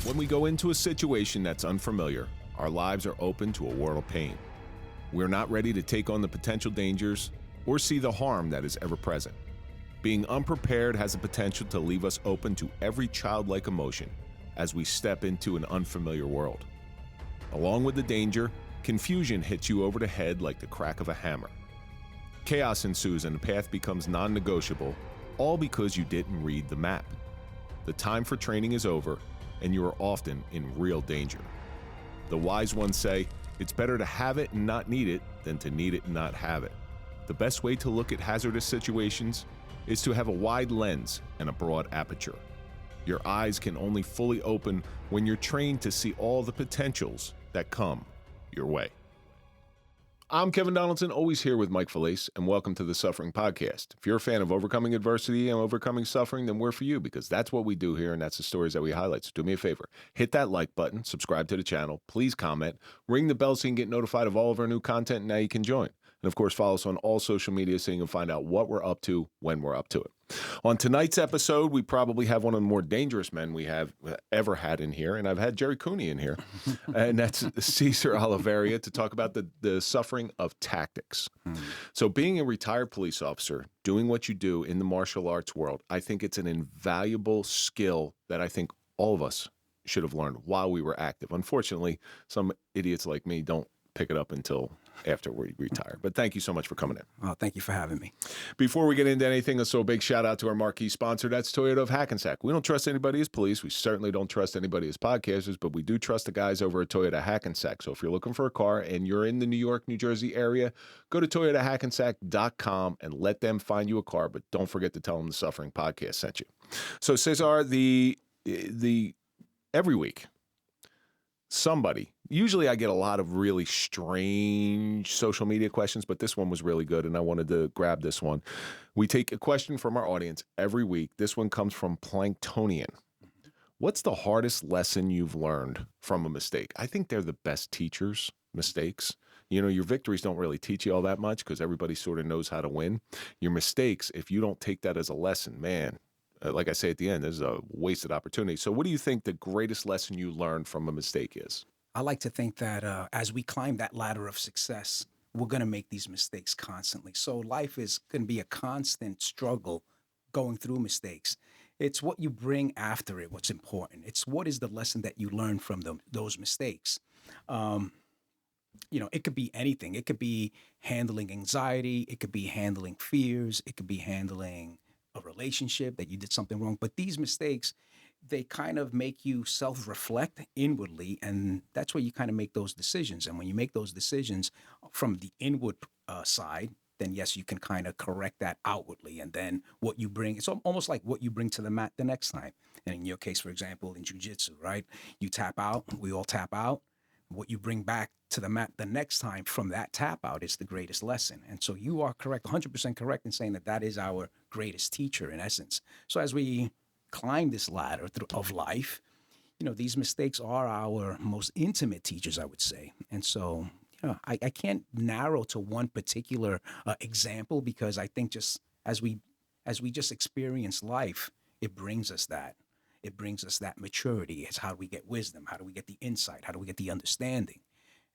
When we go into a situation that's unfamiliar, our lives are open to a world of pain. We're not ready to take on the potential dangers or see the harm that is ever present. Being unprepared has the potential to leave us open to every childlike emotion as we step into an unfamiliar world. Along with the danger, confusion hits you over the head like the crack of a hammer. Chaos ensues and the path becomes non-negotiable, all because you didn't read the map. The time for training is over, and you are often in real danger. The wise ones say, it's better to have it and not need it than to need it and not have it. The best way to look at hazardous situations is to have a wide lens and a broad aperture. Your eyes can only fully open when you're trained to see all the potentials that come your way. I'm Kevin Donaldson, always here with Mike Felice, and welcome to the Suffering Podcast. If you're a fan of overcoming adversity and overcoming suffering, then we're for you, because that's what we do here, and that's the stories that we highlight. So do me a favor, hit that like button, subscribe to the channel, please comment, ring the bell so you can get notified of all of our new content, and now you can join. And of course, follow us on all social media so you can find out what we're up to when we're up to it. On tonight's episode, we probably have one of the more dangerous men we have ever had in here, and I've had Jerry Cooney in here, and that's Cesar Oliveria, to talk about the suffering of tactics. So being a retired police officer, doing what you do in the martial arts world, I think it's an invaluable skill that I think all of us should have learned while we were active. Unfortunately, some idiots like me don't pick it up until after we retire. But thank you so much for coming in. Oh, thank you for having me. Before we get into anything, let's throw a big shout out to our marquee sponsor. That's Toyota of Hackensack. We don't trust anybody as police. We certainly don't trust anybody as podcasters, but we do trust the guys over at Toyota Hackensack. So if you're looking for a car and you're in the New York, New Jersey area, go to ToyotaHackensack.com and let them find you a car. But don't forget to tell them the Suffering Podcast sent you. So Cesar, every week, usually I get a lot of really strange social media questions, but this one was really good, and I wanted to grab this one. We take a question from our audience every week. This one comes from Planktonian. What's the hardest lesson you've learned from a mistake? I think they're the best teachers, mistakes. You know, your victories don't really teach you all that much because everybody sort of knows how to win. Your mistakes, if you don't take that as a lesson, man, like I say at the end, this is a wasted opportunity. So what do you think the greatest lesson you learned from a mistake is? I like to think that as we climb that ladder of success, we're going to make these mistakes constantly. So life is going to be a constant struggle going through mistakes. It's what you bring after it, what's important. It's what is the lesson that you learn from those mistakes. It could be anything. It could be handling anxiety. It could be handling fears. It could be handling a relationship that you did something wrong. But these mistakes, they kind of make you self-reflect inwardly, and that's where you kind of make those decisions. And when you make those decisions from the inward side, then yes, you can kind of correct that outwardly. And then what you bring, it's almost like what you bring to the mat the next time. And in your case, for example, in jiu-jitsu, right? You tap out, we all tap out. What you bring back to the mat the next time from that tap out is the greatest lesson. And so you are correct, 100% correct in saying that is our greatest teacher in essence. So as we climb this ladder of life, these mistakes are our most intimate teachers, I would say. And so, I can't narrow to one particular example, because I think just as we just experience life, it brings us that. It brings us that maturity. It's how do we get wisdom? How do we get the insight? How do we get the understanding?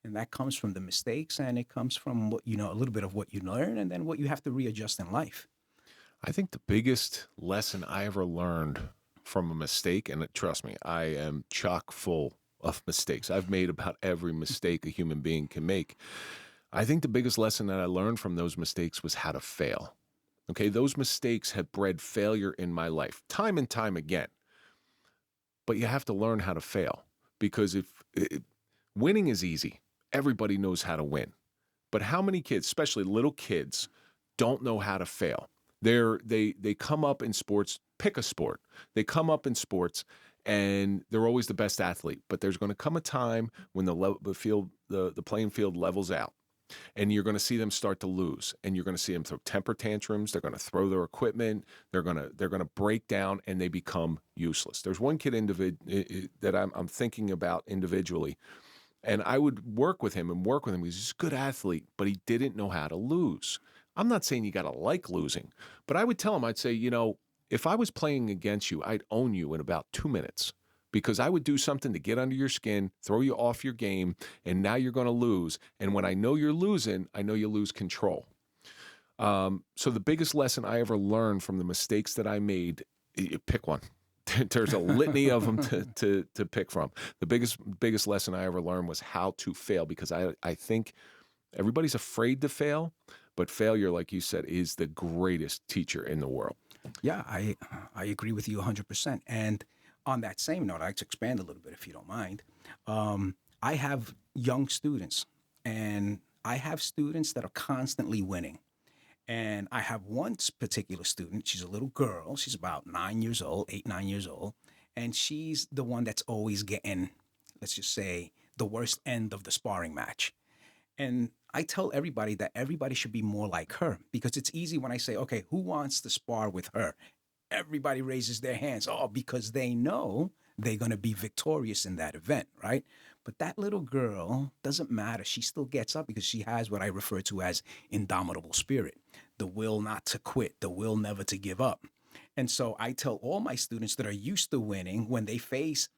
And that comes from the mistakes, and it comes from what a little bit of what you learn, and then what you have to readjust in life. I think the biggest lesson I ever learned from a mistake, and trust me, I am chock full of mistakes. I've made about every mistake a human being can make. I think the biggest lesson that I learned from those mistakes was how to fail. Okay, those mistakes have bred failure in my life, time and time again. But you have to learn how to fail, because winning is easy. Everybody knows how to win. But how many kids, especially little kids, don't know how to fail? They come up in sports, pick a sport. They come up in sports and they're always the best athlete. But there's going to come a time when the playing field levels out, and you're going to see them start to lose, and you're going to see them throw temper tantrums. They're going to throw their equipment. They're going to break down, and they become useless. There's one kid that I'm thinking about individually, and I would work with him. He's a good athlete, but he didn't know how to lose. I'm not saying you got to like losing, but I would tell them, I'd say, if I was playing against you, I'd own you in about 2 minutes because I would do something to get under your skin, throw you off your game, and now you're going to lose. And when I know you're losing, I know you lose control. So the biggest lesson I ever learned from the mistakes that I made, pick one. There's a litany of them to pick from. The biggest lesson I ever learned was how to fail, because I think everybody's afraid to fail, but failure, like you said, is the greatest teacher in the world. Yeah, I agree with you 100%. And on that same note, I'd like to expand a little bit, if you don't mind. I have young students, and I have students that are constantly winning. And I have one particular student. She's a little girl. She's about 9 years old, 8, 9 years old. And she's the one that's always getting, let's just say, the worst end of the sparring match. And I tell everybody that everybody should be more like her, because it's easy when I say, okay, who wants to spar with her? Everybody raises their hands, because they know they're going to be victorious in that event, right? But that little girl, doesn't matter. She still gets up because she has what I refer to as indomitable spirit, the will not to quit, the will never to give up. And so I tell all my students that are used to winning, when they face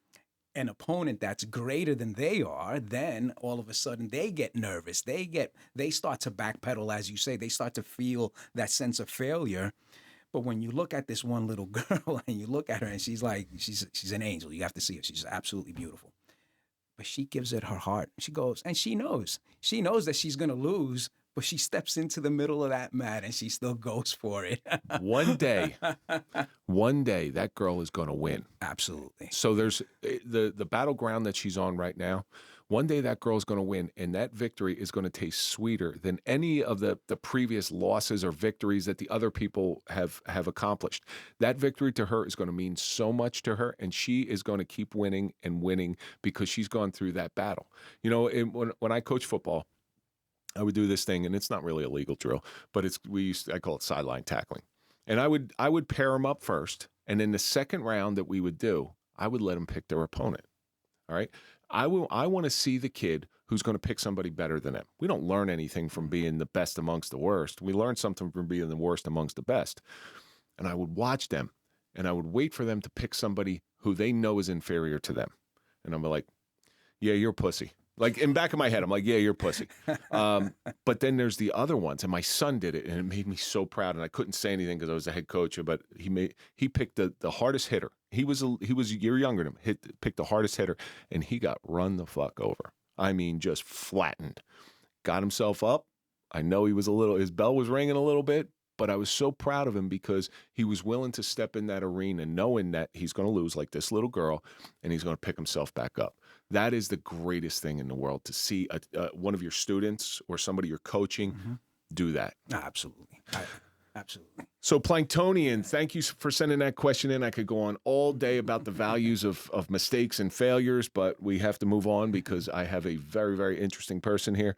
an opponent that's greater than they are, then all of a sudden they get nervous. They start to backpedal, as you say. They start to feel that sense of failure. But when you look at this one little girl and you look at her and she's an angel. You have to see her. She's absolutely beautiful. But she gives it her heart. She goes, and she knows that she's going to lose, but she steps into the middle of that mat and she still goes for it. One day, that girl is going to win. Absolutely. So there's the battleground that she's on right now. One day that girl's going to win, and that victory is going to taste sweeter than any of the previous losses or victories that the other people have accomplished. That victory to her is going to mean so much to her, and she is going to keep winning and winning because she's gone through that battle. When I coach football, I would do this thing, and it's not really a legal drill, but I call it sideline tackling. And I would pair them up first, and in the second round that we would do, I would let them pick their opponent. All right. I want to see the kid who's going to pick somebody better than them. We don't learn anything from being the best amongst the worst. We learn something from being the worst amongst the best. And I would watch them, and I would wait for them to pick somebody who they know is inferior to them. And I'm like, yeah, you're a pussy. Like, in back of my head, I'm like, yeah, you're a pussy. But then there's the other ones, and my son did it, and it made me so proud. And I couldn't say anything because I was a head coach, but he picked the hardest hitter. He was a year younger than him. Picked the hardest hitter, and he got run the fuck over. I mean, just flattened. Got himself up. I know his bell was ringing a little bit, but I was so proud of him because he was willing to step in that arena knowing that he's going to lose like this little girl, and he's going to pick himself back up. That is the greatest thing in the world, to see one of your students or somebody you're coaching do that. Absolutely. Absolutely. So, Planktonian, thank you for sending that question in. I could go on all day about the values of mistakes and failures, but we have to move on because I have a very, very interesting person here.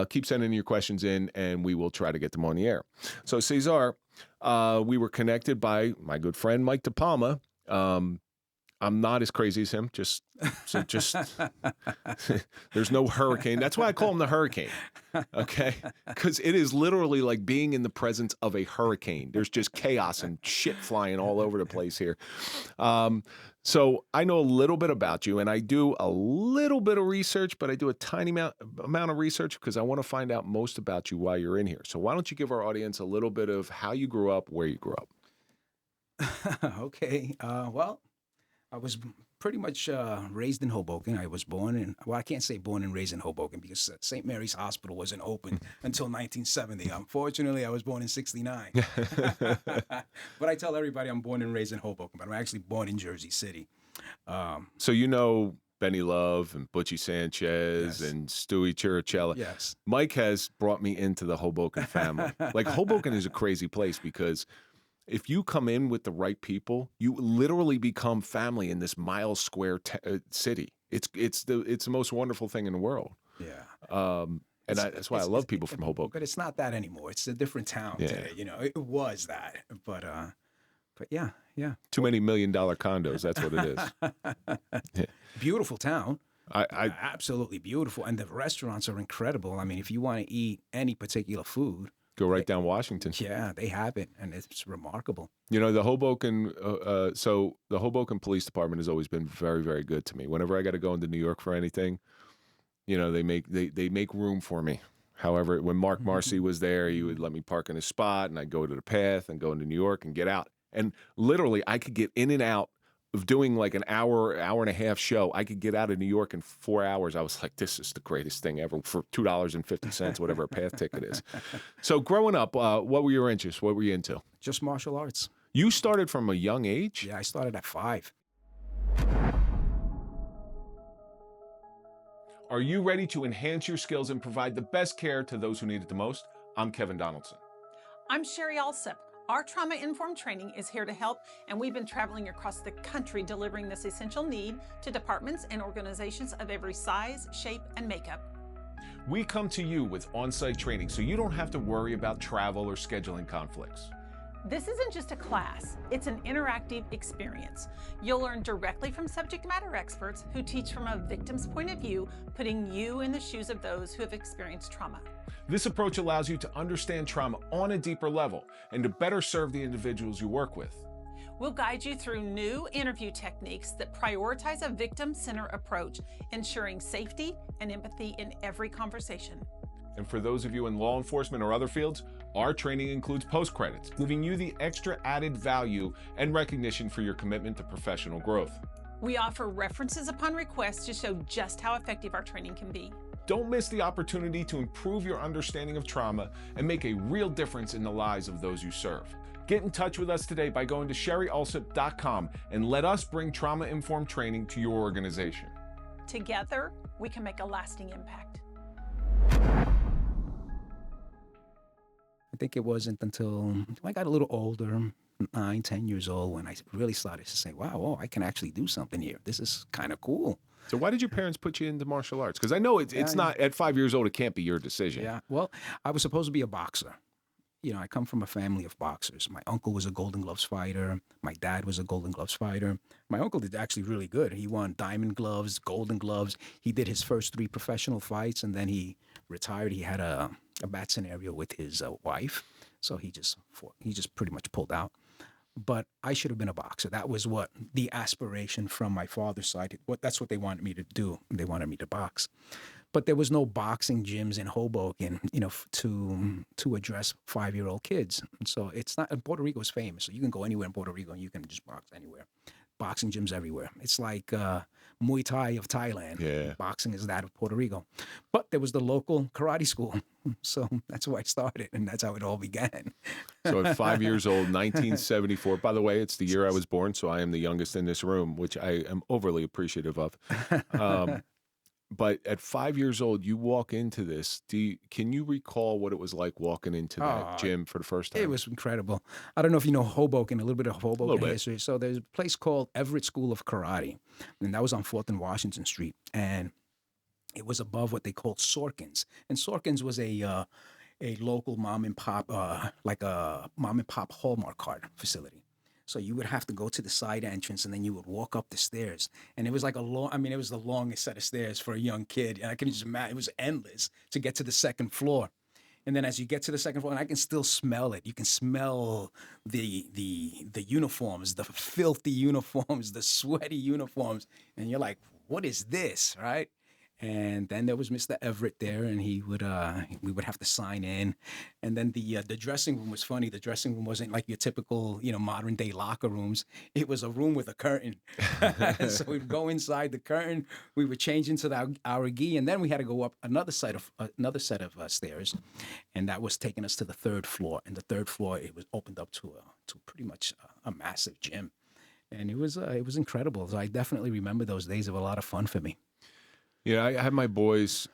Keep sending your questions in, and we will try to get them on the air. So, Cesar, we were connected by my good friend, Mike DePalma. I'm not as crazy as him. Just there's no hurricane. That's why I call him the hurricane. Okay, because it is literally like being in the presence of a hurricane. There's just chaos and shit flying all over the place here. So I know a little bit about you, and I do a little bit of research, but I do a tiny amount of research because I want to find out most about you while you're in here. So why don't you give our audience a little bit of how you grew up, where you grew up? Okay. Well, I was pretty much raised in Hoboken. I was I can't say born and raised in Hoboken because St. Mary's Hospital wasn't open until 1970. Unfortunately, I was born in 69. But I tell everybody I'm born and raised in Hoboken, but I'm actually born in Jersey City. So you know Benny Love and Butchie Sanchez and Stewie Chirichella. Yes. Mike has brought me into the Hoboken family. Like, Hoboken is a crazy place because if you come in with the right people, you literally become family in this mile square city. It's the most wonderful thing in the world. Yeah. That's why I love people from Hoboken. But it's not that anymore. It's a different town today. It was that. But yeah. Too many $1 million condos. That's what it is. Yeah. Beautiful town. I absolutely beautiful. And the restaurants are incredible. I mean, if you want to eat any particular food, Go right down Washington. Yeah, they have it, and it's remarkable. You know, the Hoboken, so the Hoboken Police Department has always been very, very good to me. Whenever I got to go into New York for anything, you know, they make room for me. However, when Mark Marcy was there, he would let me park in his spot, and I'd go to the path and go into New York and get out. And literally, I could get in and out of doing like an hour and a half show. I could get out of New York in 4 hours. I was like, this is the greatest thing ever for $2.50, whatever a path ticket is. So growing up, what were your interests? What were you into? Just martial arts. You started from a young age? Yeah, I started at 5. Are you ready to enhance your skills and provide the best care to those who need it the most? I'm Kevin Donaldson. I'm Sherry Alsop. Our trauma-informed training is here to help, and we've been traveling across the country delivering this essential need to departments and organizations of every size, shape, and makeup. We come to you with on-site training so you don't have to worry about travel or scheduling conflicts. This isn't just a class, it's an interactive experience. You'll learn directly from subject matter experts who teach from a victim's point of view, putting you in the shoes of those who have experienced trauma. This approach allows you to understand trauma on a deeper level and to better serve the individuals you work with. We'll guide you through new interview techniques that prioritize a victim-centered approach, ensuring safety and empathy in every conversation. And for those of you in law enforcement or other fields, our training includes post-credits, giving you the extra added value and recognition for your commitment to professional growth. We offer references upon request to show just how effective our training can be. Don't miss the opportunity to improve your understanding of trauma and make a real difference in the lives of those you serve. Get in touch with us today by going to sherryalsop.com and let us bring trauma-informed training to your organization. Together, we can make a lasting impact. I think it wasn't until I got a little older, 9, 10 years old, when I really started to say, wow, I can actually do something here. This is kind of cool. So why did your parents put you into martial arts? Because I know it's not, at 5 years old, it can't be your decision. Yeah, well, I was supposed to be a boxer. You know, I come from a family of boxers. My uncle was a Golden Gloves fighter. My dad was a Golden Gloves fighter. My uncle did actually really good. He won Diamond Gloves, Golden Gloves. He did his first 3 professional fights, and then he retired. He had a bad scenario with his wife, so he just pretty much pulled out. But I should have been a boxer. That was what the aspiration from my father's side. That's what they wanted me to do. They wanted me to box. But there was no boxing gyms in Hoboken, you know, to address 5-year-old kids. And so it's not. Puerto Rico is famous, so you can go anywhere in Puerto Rico and you can just box anywhere. Boxing gyms everywhere. It's like Muay Thai of Thailand. Yeah. Boxing is that of Puerto Rico. But there was the local karate school. So that's where I started, and that's how it all began. So at 5 years old, 1974, by the way, it's the year I was born, so I am the youngest in this room, which I am overly appreciative of. But at 5 years old, you walk into this. Can you recall what it was like walking into that gym for the first time? It was incredible. I don't know if you know Hoboken, a little bit of Hoboken history. So there's a place called Everett School of Karate, and that was on 4th and Washington Street. And it was above what they called Sorkin's. And Sorkin's was a local mom and pop, like a mom and pop Hallmark card facility. So you would have to go to the side entrance, and then you would walk up the stairs. And it was like it was the longest set of stairs for a young kid. And I can just imagine, it was endless to get to the second floor. And then as you get to the second floor, and I can still smell it. You can smell the uniforms, the filthy uniforms, the sweaty uniforms. And you're like, what is this, right? And then there was Mr. Everett there, and we would have to sign in. And then the dressing room was funny. The dressing room wasn't like your typical, modern day locker rooms. It was a room with a curtain. So we'd go inside the curtain. We would change into our gi, and then we had to go up another set of stairs, and that was taking us to the 3rd floor. And the 3rd floor, it was opened up to pretty much a massive gym, and it was incredible. So I definitely remember those days of a lot of fun for me. Yeah, I had my boys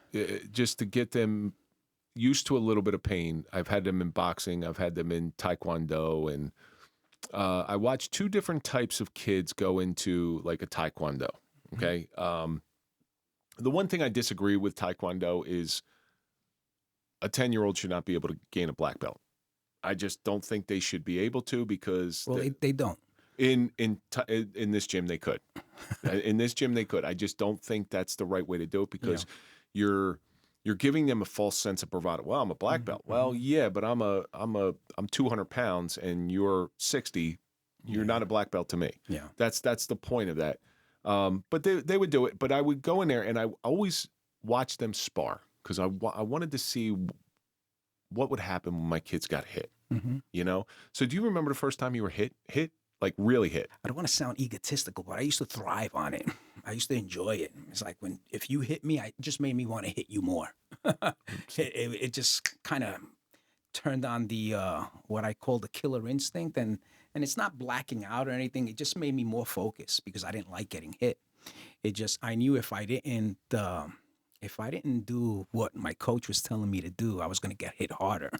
just to get them used to a little bit of pain. I've had them in boxing. I've had them in taekwondo. And I watched 2 different types of kids go into like a taekwondo, okay? The one thing I disagree with taekwondo is a 10-year-old should not be able to gain a black belt. I just don't think they should be able to because... Well, they don't. In this gym, they could. In this gym, they could. I just don't think that's the right way to do it because you're you're giving them a false sense of bravado. Well, I'm a black belt. Well, yeah, but I'm 200 pounds and you're 60. You're not a black belt to me. Yeah. That's the point of that. But they would do it. But I would go in there and I always watch them spar because I wanted to see what would happen when my kids got hit. You know? So do you remember the first time you were hit? Like really hit? I don't want to sound egotistical, but I used to thrive on it. I used to enjoy it. It's like if you hit me, it just made me want to hit you more. it just kind of turned on the what I call the killer instinct, and it's not blacking out or anything. It just made me more focused because I didn't like getting hit. I knew if I didn't do what my coach was telling me to do, I was going to get hit harder.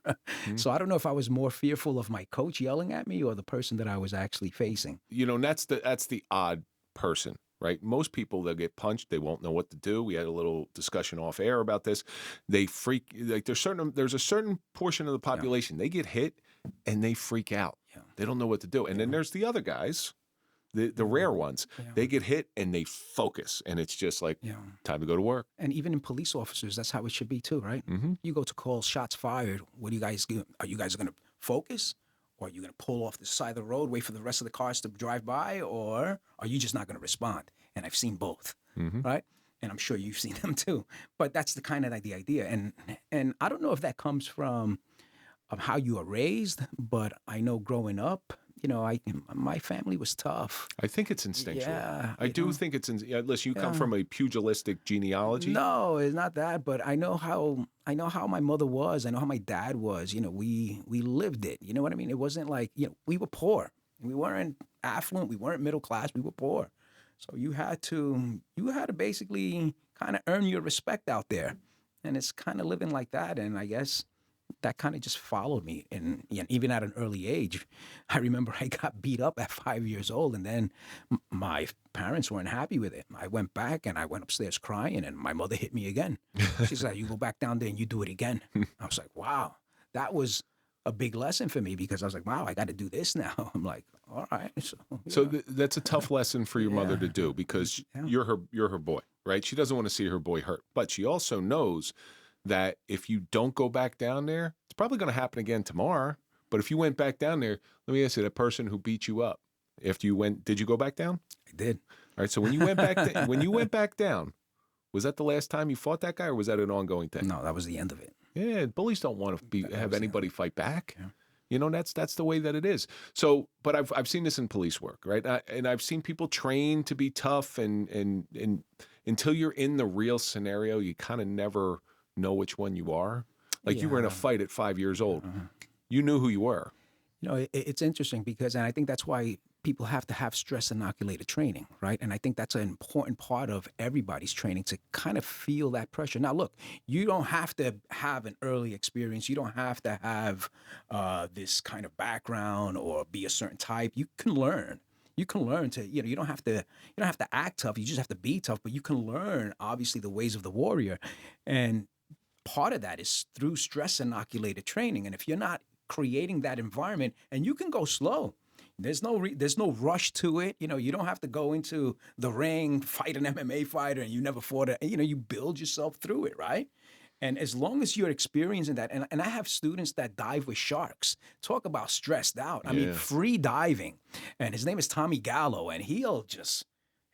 So I don't know if I was more fearful of my coach yelling at me or the person that I was actually facing. You know, and that's the odd person, right? Most people, they'll get punched, they won't know what to do. We had a little discussion off air about this. They freak, like there's a certain portion of the population, they get hit and they freak out. Yeah. They don't know what to do. And then there's the other guys, the rare ones, they get hit and they focus, and it's just like time to go to work. And even in police officers, that's how it should be too, right? You go to call shots fired. What do you guys do? Are you guys going to focus, or are you going to pull off the side of the road, wait for the rest of the cars to drive by, or are you just not going to respond? And I've seen both, right? And I'm sure you've seen them too. But that's the kind of like the idea. And I don't know if that comes from how you are raised, but I know growing up, you know, my family was tough. I think it's instinctual. Yeah, I do think it's unless you come from a pugilistic genealogy. No, it's not that. But I know how my mother was. I know how my dad was. You know, we lived it. You know what I mean? It wasn't like, you know, we were poor. We weren't affluent. We weren't middle class. We were poor. So you had to basically kind of earn your respect out there, and it's kind of living like that. And I guess that kind of just followed me. And even at an early age, I remember I got beat up at 5 years old, and then my parents weren't happy with it. I went back and I went upstairs crying, and my mother hit me again. She's like, you go back down there and you do it again. I was like, wow, that was a big lesson for me, because I was like, wow, I got to do this now. I'm like, all right. So that's a tough lesson for your mother to do, because you're her boy, right? She doesn't want to see her boy hurt, but she also knows that if you don't go back down there, it's probably going to happen again tomorrow. But if you went back down there, let me ask you, that person who beat you up, did you go back down? I did. All right. So when you went back down, was that the last time you fought that guy, or was that an ongoing thing? No, that was the end of it. Yeah, bullies don't want to have anybody fight back. Yeah. You know, that's the way that it is. So, but I've seen this in police work, right? And I've seen people train to be tough, and until you're in the real scenario, you kind of never know which one you are. Like you were in a fight at 5 years old. You knew who you were. You know, it's interesting because, and I think that's why people have to have stress inoculated training, right? And I think that's an important part of everybody's training, to kind of feel that pressure. Now, look, you don't have to have an early experience. You don't have to have this kind of background or be a certain type. You can learn. You can learn to, you know, you don't have to act tough. You just have to be tough. But you can learn, obviously, the ways of the warrior. And part of that is through stress inoculated training. And if you're not creating that environment, and you can go slow. There's no rush to it. You know, you don't have to go into the ring, fight an MMA fighter, and you never fought it. You know, you build yourself through it, right? And as long as you're experiencing that, and I have students that dive with sharks. Talk about stressed out. I mean, free diving. And his name is Tommy Gallo, and he'll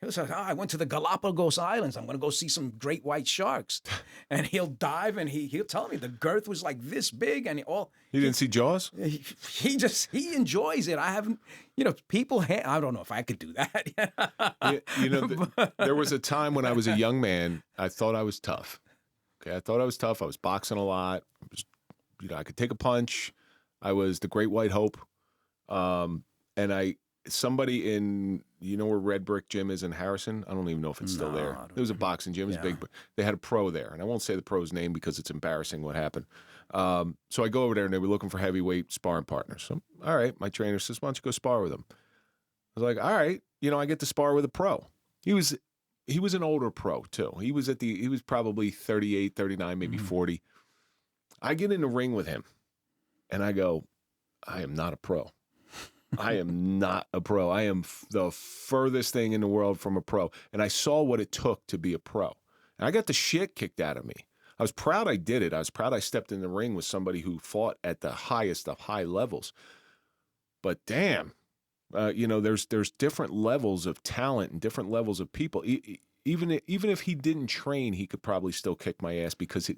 say, I went to the Galapagos Islands. I'm going to go see some great white sharks. And he'll dive, and he'll tell me the girth was like this big, and he didn't see Jaws? He enjoys it. I haven't, you know, I don't know if I could do that. You know, there was a time when I was a young man, I thought I was tough. Okay, I thought I was tough. I was boxing a lot. I could take a punch. I was the great white hope. And somebody in, you know where Red Brick Gym is in Harrison? I don't even know if it's still there. There was a boxing gym. It was big, but they had a pro there. And I won't say the pro's name because it's embarrassing what happened. So I go over there, and they were looking for heavyweight sparring partners. So, all right, my trainer says, why don't you go spar with him? I was like, all right, you know, I get to spar with a pro. He was an older pro too. He was probably 38, 39, maybe 40. I get in the ring with him, and I go, I am not a pro. I am not a pro. I am the furthest thing in the world from a pro. And I saw what it took to be a pro. And I got the shit kicked out of me. I was proud I did it. I was proud I stepped in the ring with somebody who fought at the highest of high levels. But damn, there's different levels of talent and different levels of people. Even if he didn't train, he could probably still kick my ass because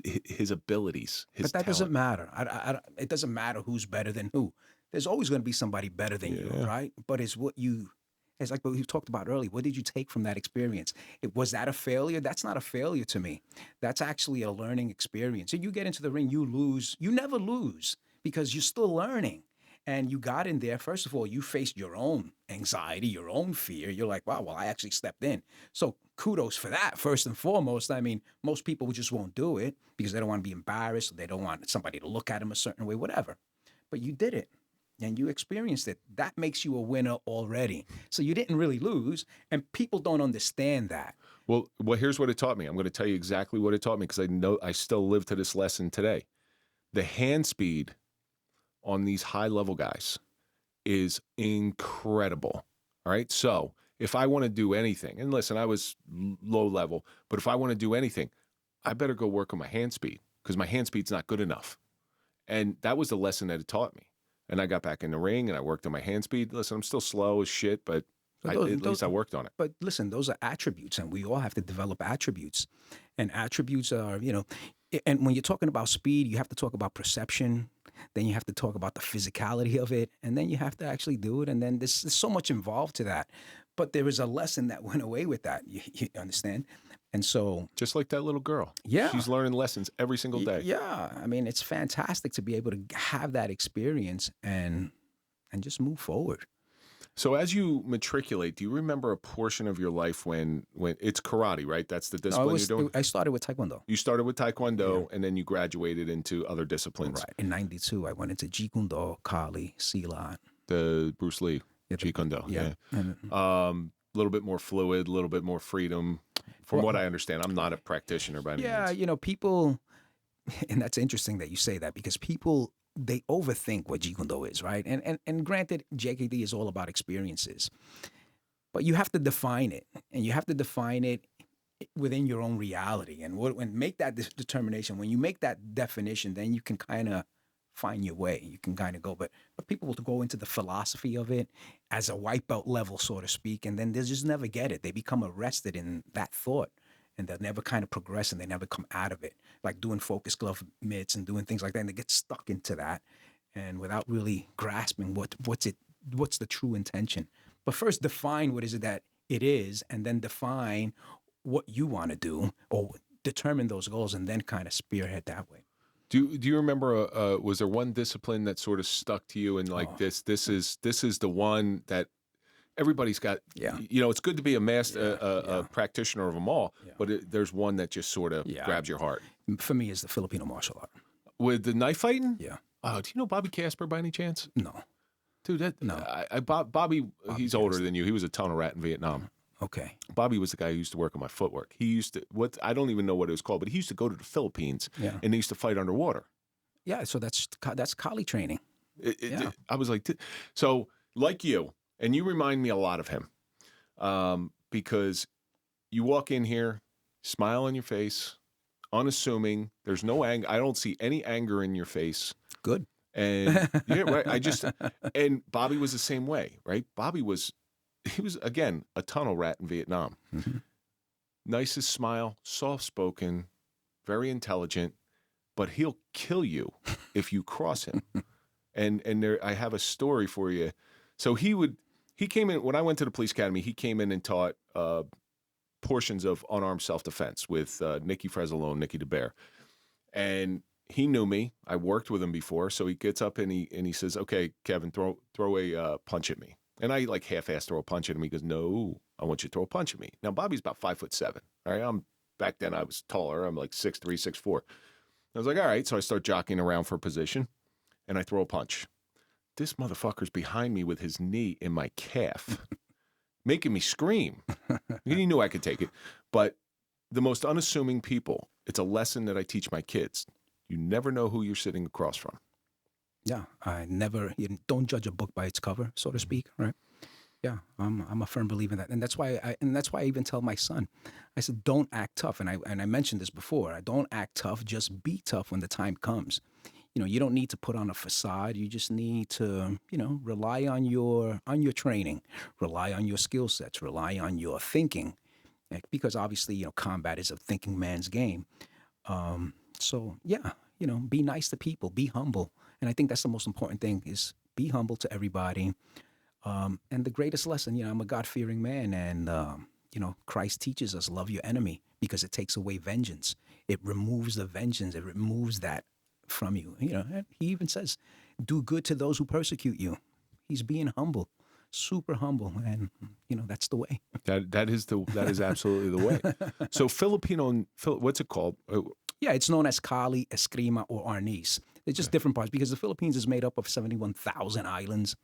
his abilities, his But that talent. doesn't matter. It doesn't matter who's better than who. There's always going to be somebody better than you, right? But it's like what we talked about earlier. What did you take from that experience? Was that a failure? That's not a failure to me. That's actually a learning experience. So you get into the ring, you lose. You never lose because you're still learning. And you got in there, first of all, you faced your own anxiety, your own fear. You're like, wow, well, I actually stepped in. So kudos for that, first and foremost. I mean, most people just won't do it because they don't want to be embarrassed, or they don't want somebody to look at them a certain way, whatever. But you did it, and you experienced it. That makes you a winner already. So you didn't really lose, and people don't understand that. Well, here's what it taught me. I'm going to tell you exactly what it taught me because I know I still live to this lesson today. The hand speed on these high-level guys is incredible, all right? So if I want to do anything, and listen, I was low level, but if I want to do anything, I better go work on my hand speed because my hand speed's not good enough. And that was the lesson that it taught me. And I got back in the ring, and I worked on my hand speed. Listen, I'm still slow as shit, but at least I worked on it. But listen, those are attributes, and we all have to develop attributes. And attributes are, and when you're talking about speed, you have to talk about perception. Then you have to talk about the physicality of it, and then you have to actually do it. And then there's so much involved to that. But there is a lesson that went away with that. You understand? And so, just like that little girl, yeah, she's learning lessons every single day. Yeah, I mean, it's fantastic to be able to have that experience and just move forward. So as you matriculate, do you remember a portion of your life when it's karate, right? That's the discipline you're doing? I started with Taekwondo. You started with Taekwondo, and then you graduated into other disciplines. Right. In 92, I went into Jeet Kune Do, Kali, Silat. The Bruce Lee, Jeet Kune Do. Yeah. A little bit more fluid, a little bit more freedom. From what I understand, I'm not a practitioner by any means. Yeah, people, and that's interesting that you say that because people, they overthink what Jeet Kune Do is, right? And granted, JKD is all about experiences, but you have to define it, and you have to define it within your own reality. And when make that determination, when you make that definition, then you can kind of find your way. You can kind of go, but people will go into the philosophy of it as a white belt level, so to speak, and then they just never get it. They become arrested in that thought, and they'll never kind of progress, and they never come out of it. Like doing focus glove mitts and doing things like that, and they get stuck into that, and without really grasping what's the true intention. But first, define what is it that it is, and then define what you want to do, or determine those goals, and then kind of spearhead that way. Do you remember? Was there one discipline that sort of stuck to you, and like this is the one that everybody's got? Yeah. It's good to be a practitioner of them all, but there's one that just sort of grabs your heart. For me, it's the Filipino martial art. With the knife fighting? Yeah. Oh, do you know Bobby Casper by any chance? No. Dude, no. Bobby, he's older than you. He was a tunnel rat in Vietnam. Okay. Bobby was the guy who used to work on my footwork. He used to, I don't even know what it was called, but he used to go to the Philippines and he used to fight underwater. Yeah, so that's Kali training. I was like, so like you, and you remind me a lot of him because you walk in here, smile on your face, unassuming. There's no anger. I don't see any anger in your face. Good. And right. And Bobby was the same way, right? He was, again, a tunnel rat in Vietnam. Mm-hmm. Nicest smile, soft-spoken, very intelligent, but he'll kill you if you cross him. And there, I have a story for you. So he came in, when I went to the police academy, he came in and taught portions of unarmed self-defense with Nicky Fresalone, Nicky DeBear. And he knew me. I worked with him before. So he gets up and he says, okay, Kevin, throw a punch at me. And I like half-assed throw a punch at him. He goes, no, I want you to throw a punch at me. Now, Bobby's about 5'7". All right, back then I was taller. I'm like 6'3", 6'4". I was like, all right. So I start jockeying around for position, and I throw a punch. This motherfucker's behind me with his knee in my calf, making me scream. He knew I could take it. But the most unassuming people, it's a lesson that I teach my kids. You never know who you're sitting across from. Yeah, you don't judge a book by its cover, so to speak, right? Yeah, I'm a firm believer in that, and that's why I even tell my son, I said, don't act tough, and I mentioned this before. I don't act tough, just be tough when the time comes. You don't need to put on a facade. You just need to, rely on your training, rely on your skill sets, rely on your thinking, because obviously, combat is a thinking man's game. So yeah, be nice to people, be humble, and I think that's the most important thing is be humble to everybody. And the greatest lesson, I'm a God-fearing man, and Christ teaches us love your enemy because it takes away vengeance. It removes the vengeance. It removes that from you. And he even says, do good to those who persecute you. He's being humble, super humble, and that's the way. That is absolutely the way. So Filipino, what's it called? Yeah, it's known as Cali, Eskrima, or Arnis. It's just different parts because the Philippines is made up of 71,000 islands.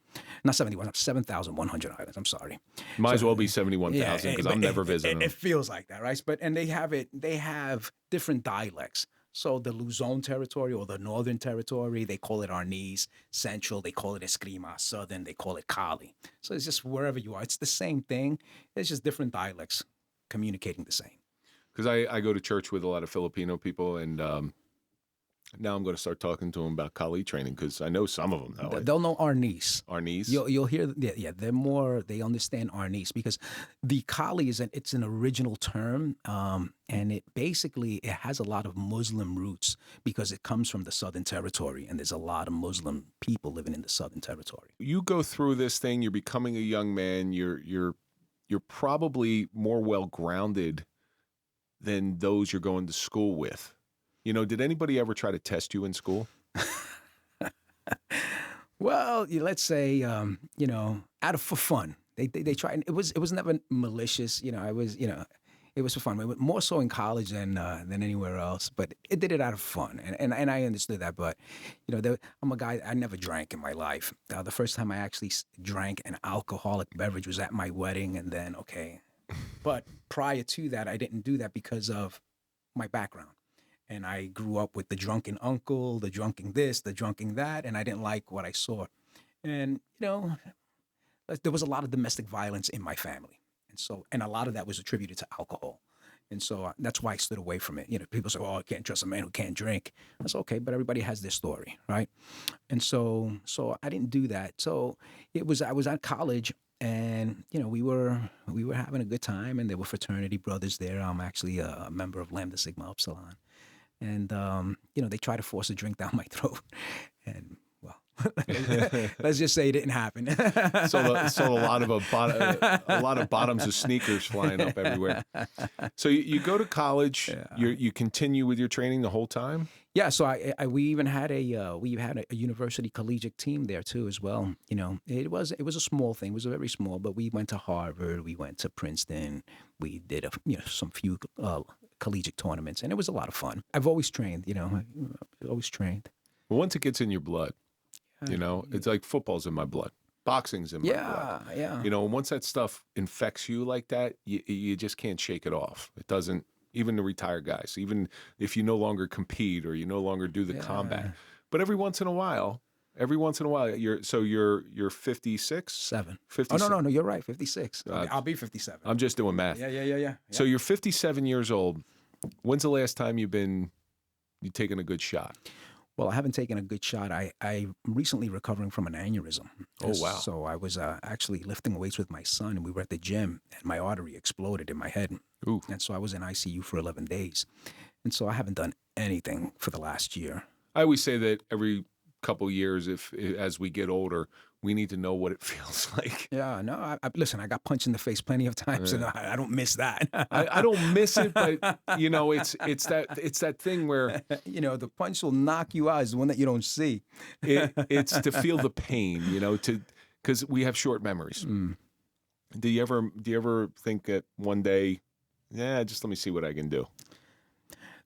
Not 7,100 islands. I'm sorry. Might as well be 71,000 because I'm never visiting. It feels like that, right? And they have different dialects. So the Luzon territory or the Northern territory, they call it Arnis. Central, they call it Eskrima. Southern, they call it Cali. So it's just wherever you are. It's the same thing. It's just different dialects communicating the same. Because I go to church with a lot of Filipino people, and now I'm going to start talking to them about Kali training because I know some of them now. They'll know Arnis. Arnis? You'll hear, they understand Arnis because the Kali it's an original term, and it has a lot of Muslim roots because it comes from the Southern Territory, and there's a lot of Muslim people living in the Southern Territory. You go through this thing, you're becoming a young man, you're probably more well-grounded than those you're going to school with. Did anybody ever try to test you in school? Well, let's say, out of for fun. They tried. It was never malicious. It was for fun. More so in college than anywhere else. But it did it out of fun, and I understood that. But I'm a guy. I never drank in my life. The first time I actually drank an alcoholic beverage was at my wedding, and then okay. But prior to that, I didn't do that because of my background. And I grew up with the drunken uncle, the drunken this, the drunken that, and I didn't like what I saw. And, there was a lot of domestic violence in my family. And a lot of that was attributed to alcohol. And so that's why I stood away from it. People say, oh, I can't trust a man who can't drink. That's okay, but everybody has their story, right? And so I didn't do that. So I was at college. And, we were having a good time, and there were fraternity brothers there. I'm actually a member of Lambda Sigma Upsilon. And, they tried to force a drink down my throat. And, well, let's just say it didn't happen. So a lot of bottoms of sneakers flying up everywhere. So you go to college, you continue with your training the whole time? Yeah, so we even had a university collegiate team there too as well. It was a small thing. It was very small, but we went to Harvard, we went to Princeton, we did some few collegiate tournaments, and it was a lot of fun. I've always trained. Always trained. Well, once it gets in your blood, it's like football's in my blood, boxing's in my blood. Yeah. And once that stuff infects you like that, you just can't shake it off. It doesn't. Even the retired guys, even if you no longer compete or you no longer do the combat, but every once in a while, you're 56? 7. 56. Oh, no, you're right, 56. I'll be 57. I'm just doing math. Yeah. So you're 57 years old. When's the last time you've taken a good shot? Well, I haven't taken a good shot. I'm recently recovering from an aneurysm. Oh, wow. So I was actually lifting weights with my son, and we were at the gym, and my artery exploded in my head. Ooh. And so I was in ICU for 11 days. And so I haven't done anything for the last year. I always say that every couple years, as we get older, we need to know what it feels like. Yeah, no, listen, I got punched in the face plenty of times, and I don't miss that. I don't miss it, but it's that thing where the punch will knock you out is the one that you don't see. It's to feel the pain, because we have short memories. Mm. Do you ever think that one day, just let me see what I can do?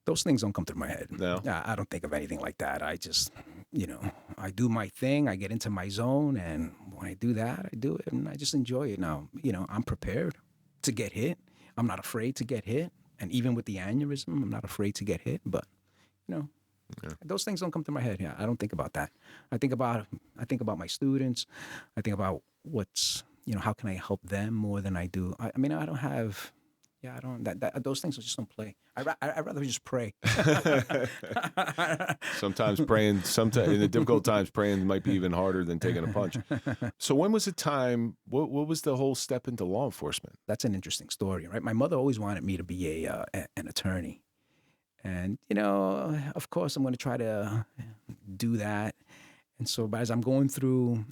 Those things don't come through my head. No? I don't think of anything like that. I just, I do my thing. I get into my zone. And when I do that, I do it. And I just enjoy it. Now, I'm prepared to get hit. I'm not afraid to get hit. And even with the aneurysm, I'm not afraid to get hit. But, those things don't come to my head. Yeah, I don't think about that. I think about my students. I think about what's how can I help them more than I do? I mean, I don't have. Yeah, I don't. Those things just don't play. I'd rather just pray. Sometimes in the difficult times, praying might be even harder than taking a punch. So when was the time, what was the whole step into law enforcement? That's an interesting story, right? My mother always wanted me to be an attorney. And, of course, I'm going to try to do that. And so, but as I'm going through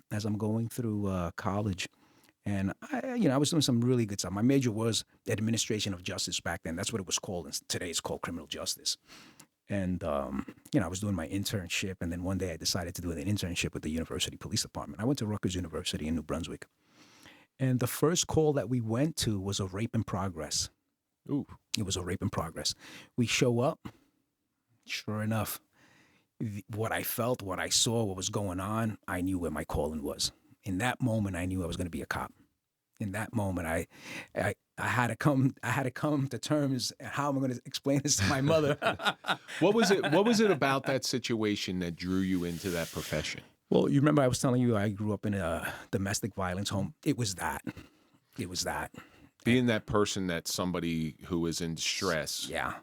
college, and I was doing some really good stuff. My major was administration of justice back then. That's what it was called. And today it's called criminal justice. And, I was doing my internship. And then one day I decided to do an internship with the University Police Department. I went to Rutgers University in New Brunswick. And the first call that we went to was a rape in progress. Ooh. It was a rape in progress. We show up. Sure enough, what I felt, what I saw, what was going on, I knew where my calling was. In that moment, I knew I was going to be a cop. In that moment, I had to come to terms. How am I going to explain this to my mother? What was it about that situation that drew you into that profession? Well, you remember I was telling you I grew up in a domestic violence home. It was that. Being that person, that somebody who is in distress. Yeah.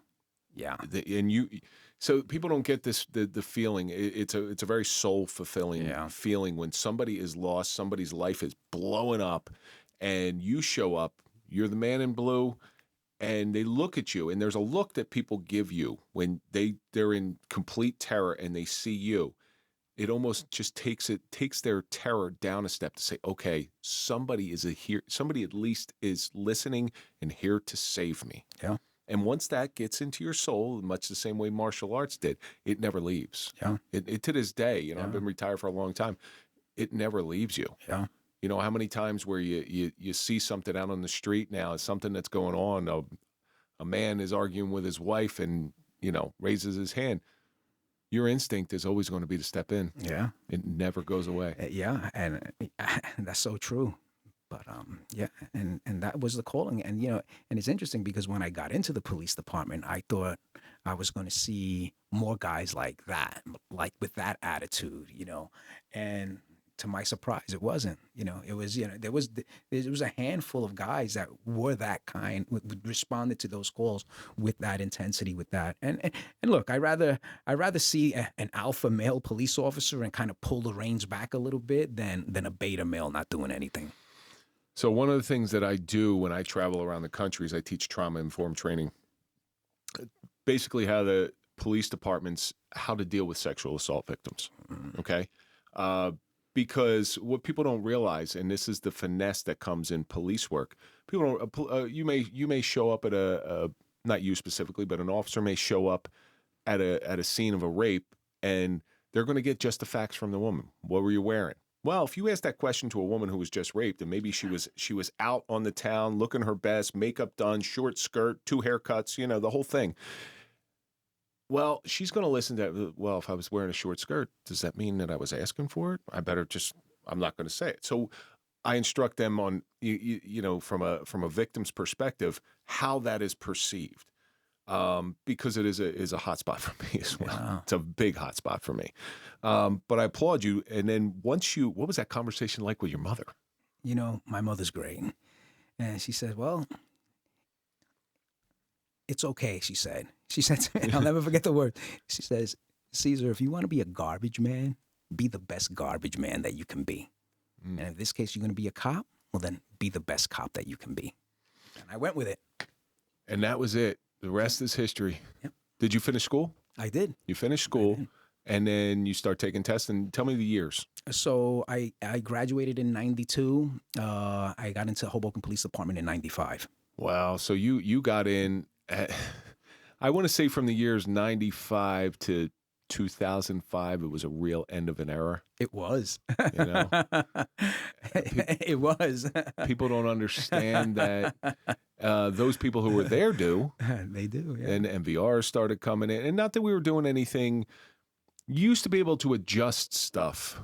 So people don't get this, the feeling. It's a very soul fulfilling feeling when somebody is lost, somebody's life is blowing up, and you show up. You're the man in blue, and they look at you, and there's a look that people give you when they're in complete terror and they see you. It almost just takes their terror down a step to say, okay, somebody is here. Somebody at least is listening and here to save me. Yeah. And once that gets into your soul, much the same way martial arts did, it never leaves. Yeah. It to this day, I've been retired for a long time. It never leaves you. Yeah. How many times where you see something out on the street now, something that's going on, a man is arguing with his wife and, raises his hand. Your instinct is always going to be to step in. Yeah. It never goes away. Yeah. And that's so true. But and that was the calling. And and it's interesting because when I got into the police department, I thought I was going to see more guys like that, like with that attitude, and to my surprise, it wasn't. It was there was a handful of guys that were that kind, responded to those calls with that intensity, with that. And look, I rather see an alpha male police officer and kind of pull the reins back a little bit than a beta male not doing anything. So one of the things that I do when I travel around the country is I teach trauma-informed training. Basically how the police departments, how to deal with sexual assault victims, okay? Because what people don't realize, and this is the finesse that comes in police work, people don't, you may show up at not you specifically, but an officer may show up at a scene of a rape, and they're going to get just the facts from the woman. What were you wearing? Well, if you ask that question to a woman who was just raped, and maybe she was out on the town looking her best, makeup done, short skirt, 2 haircuts, the whole thing. Well, she's going to listen to, well, if I was wearing a short skirt, does that mean that I was asking for it? I'm not going to say it. So I instruct them on, from a victim's perspective, how that is perceived. Because it is a hot spot for me as well. Yeah. It's a big hot spot for me. But I applaud you. And then what was that conversation like with your mother? My mother's great. And she said, well, it's okay, she said. She said to me, I'll never forget the word. She says, Cesar, if you want to be a garbage man, be the best garbage man that you can be. And in this case, you're going to be a cop, well, then be the best cop that you can be. And I went with it. And that was it. The rest is history. Yep. Did you finish school? I did. You finished school, and then you start taking tests. And tell me the years. So I graduated in 92. I got into Hoboken Police Department in 95. Wow. So you got in, I want to say from the years 95 to 2005, it was a real end of an era. It was. It was. People don't understand that those people who were there do. They do, yeah. And MVR started coming in. And not that we were doing anything. You used to be able to adjust stuff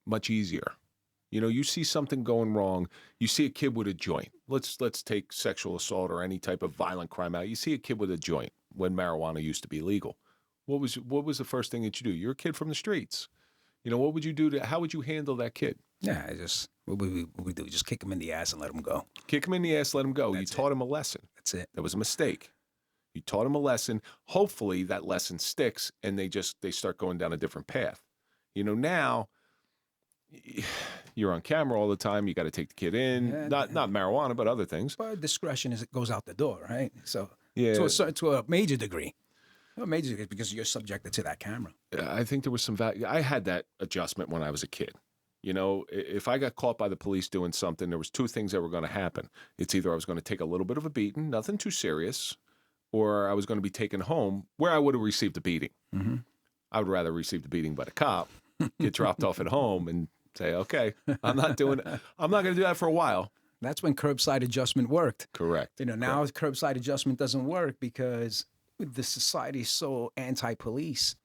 much easier. You see something going wrong. You see a kid with a joint. Let's take sexual assault or any type of violent crime out. You see a kid with a joint when marijuana used to be legal. What was the first thing that you do? You're a kid from the streets. What would you do how would you handle that kid? Yeah, What we do? Just kick him in the ass and let him go. Kick him in the ass, let him go. That's You taught him a lesson. That's it. That was a mistake. You taught him a lesson. Hopefully that lesson sticks and they start going down a different path. You know, now you're on camera all the time. You got to take the kid in, not marijuana, but other things. But discretion goes out the door, right? So yeah, to a major degree. Because you're subjected to that camera. I think there was some value. I had that adjustment when I was a kid. You know, if I got caught by the police doing something, there was two things that were going to happen. It's either I was going to take a little bit of a beating, nothing too serious, or I was going to be taken home where I would have received a beating. Mm-hmm. I would rather receive the beating by the cop, get dropped off at home, and say, okay, I'm not going to do that for a while. That's when curbside adjustment worked. Correct. You know, now curbside adjustment doesn't work because the society is so anti-police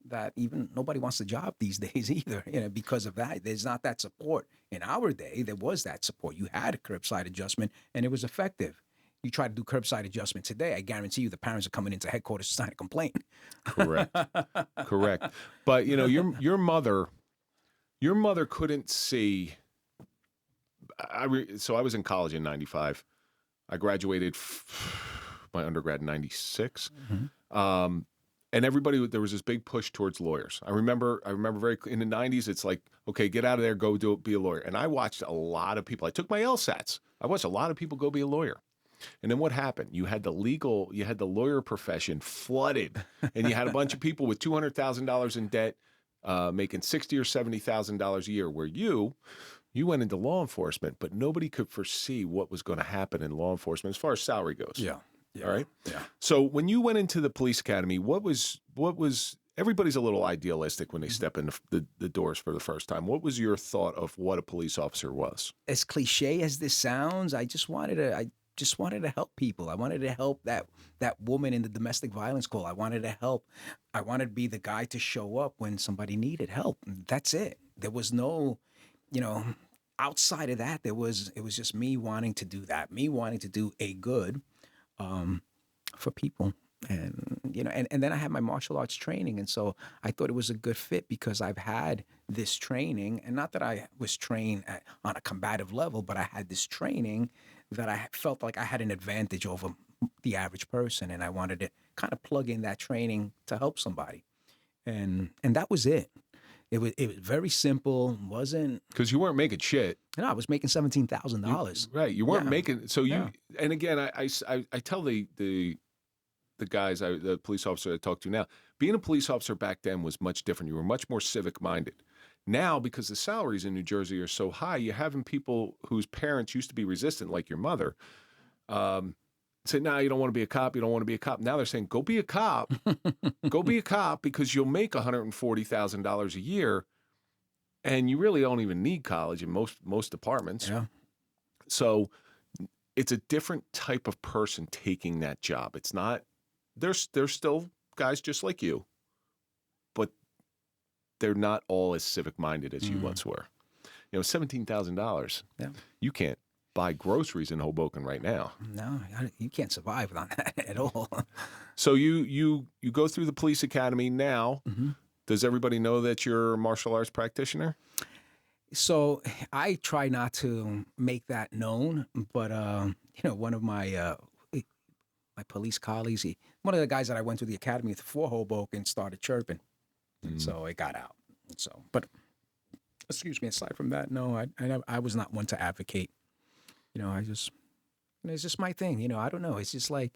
that even nobody wants the job these days either, you know, because of that. There's not that support. In our day, there was that support. You had a curbside adjustment, and it was effective. You try to do curbside adjustment today, I guarantee you the parents are coming into headquarters to sign a complaint. Correct. Correct. But, you know, your mother couldn't see. So I was in college in 95. I graduated my undergrad in 96. Mm-hmm. And everybody, there was this big push towards lawyers. I remember very in the 90s, it's like, okay, get out of there, go be a lawyer. And I watched a lot of people. I took my LSATs. I watched a lot of people go be a lawyer. And then what happened? You had the lawyer profession flooded, and you had a bunch of people with $200,000 in debt, making $60,000 or $70,000 a year. Where you went into law enforcement, but nobody could foresee what was going to happen in law enforcement as far as salary goes. Yeah. All right. Yeah. So when you went into the police academy, what was everybody's a little idealistic when they step in the doors for the first time. What was your thought of what a police officer was? As cliche as this sounds, I just wanted to help people. I wanted to help that woman in the domestic violence call. I wanted to help. I wanted to be the guy to show up when somebody needed help. That's it. There was no, outside of that, it was just me wanting to do that, me wanting to do a good for people. And, and then I had my martial arts training. And so I thought it was a good fit because I've had this training, and not that I was trained on a combative level, but I had this training that I felt like I had an advantage over the average person. And I wanted to kind of plug in that training to help somebody. And that was it. It was very simple. Wasn't because you weren't making shit. No, I was making $17,000. Right, you weren't making. So you and again, I tell the guys, the police officer I talk to now, being a police officer back then was much different. You were much more civic minded. Now, because the salaries in New Jersey are so high, you're having people whose parents used to be resistant, like your mother, say, "No, you don't want to be a cop. You don't want to be a cop." Now they're saying, "Go be a cop. Go be a cop because you'll make $140,000 a year, and you really don't even need college in most departments." Yeah. So it's a different type of person taking that job. It's not. There's still guys just like you, but they're not all as civic minded as you once were. $17,000. Yeah. You can't buy groceries in Hoboken right now. No, you can't survive on that at all. So you go through the police academy now. Mm-hmm. Does everybody know that you're a martial arts practitioner? So I try not to make that known, but one of my police colleagues, one of the guys that I went to the academy for Hoboken, started chirping, and so it got out. So, but excuse me. Aside from that, no, I was not one to advocate. It's just my thing. I don't know. It's just like,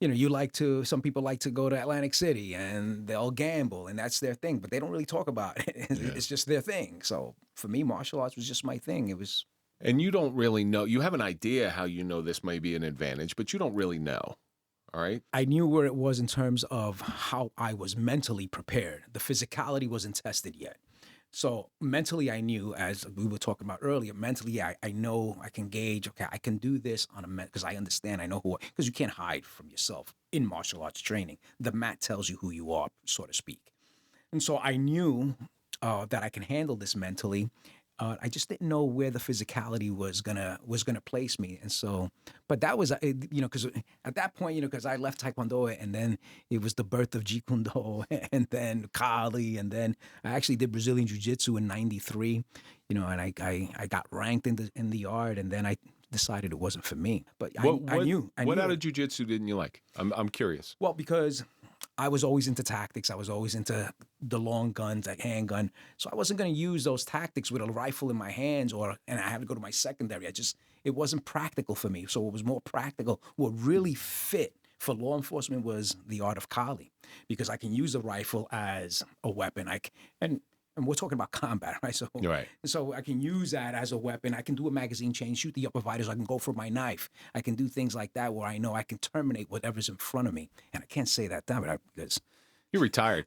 some people like to go to Atlantic City and they'll gamble and that's their thing, but they don't really talk about it. It's just their thing. So for me, martial arts was just my thing. It was. And you don't really know, you have an idea how this may be an advantage, but you don't really know. All right. I knew where it was in terms of how I was mentally prepared. The physicality wasn't tested yet. So mentally, I knew, as we were talking about earlier, mentally, I know I can gauge, okay, I can do this because I understand, I know because you can't hide from yourself in martial arts training. The mat tells you who you are, so to speak. And so I knew that I can handle this mentally. I just didn't know where the physicality was gonna place me, and so, but that was, because at that point, because I left Taekwondo, and then it was the birth of Jeet Kune Do, and then Kali, and then I actually did Brazilian Jiu Jitsu in '93, and I got ranked in the art, and then I decided it wasn't for me. But I knew. What out of jiu-jitsu didn't you like? I'm curious. Well, because I was always into tactics. I was always into the long guns, like handgun. So I wasn't going to use those tactics with a rifle in my hands, and I had to go to my secondary. It wasn't practical for me. So what was more practical, what really fit for law enforcement was the art of Kali, because I can use the rifle as a weapon. And we're talking about combat, right? So, right. So I can use that as a weapon. I can do a magazine change, shoot the upper vitals. I can go for my knife. I can do things like that where I know I can terminate whatever's in front of me. And I can't say that because you're retired.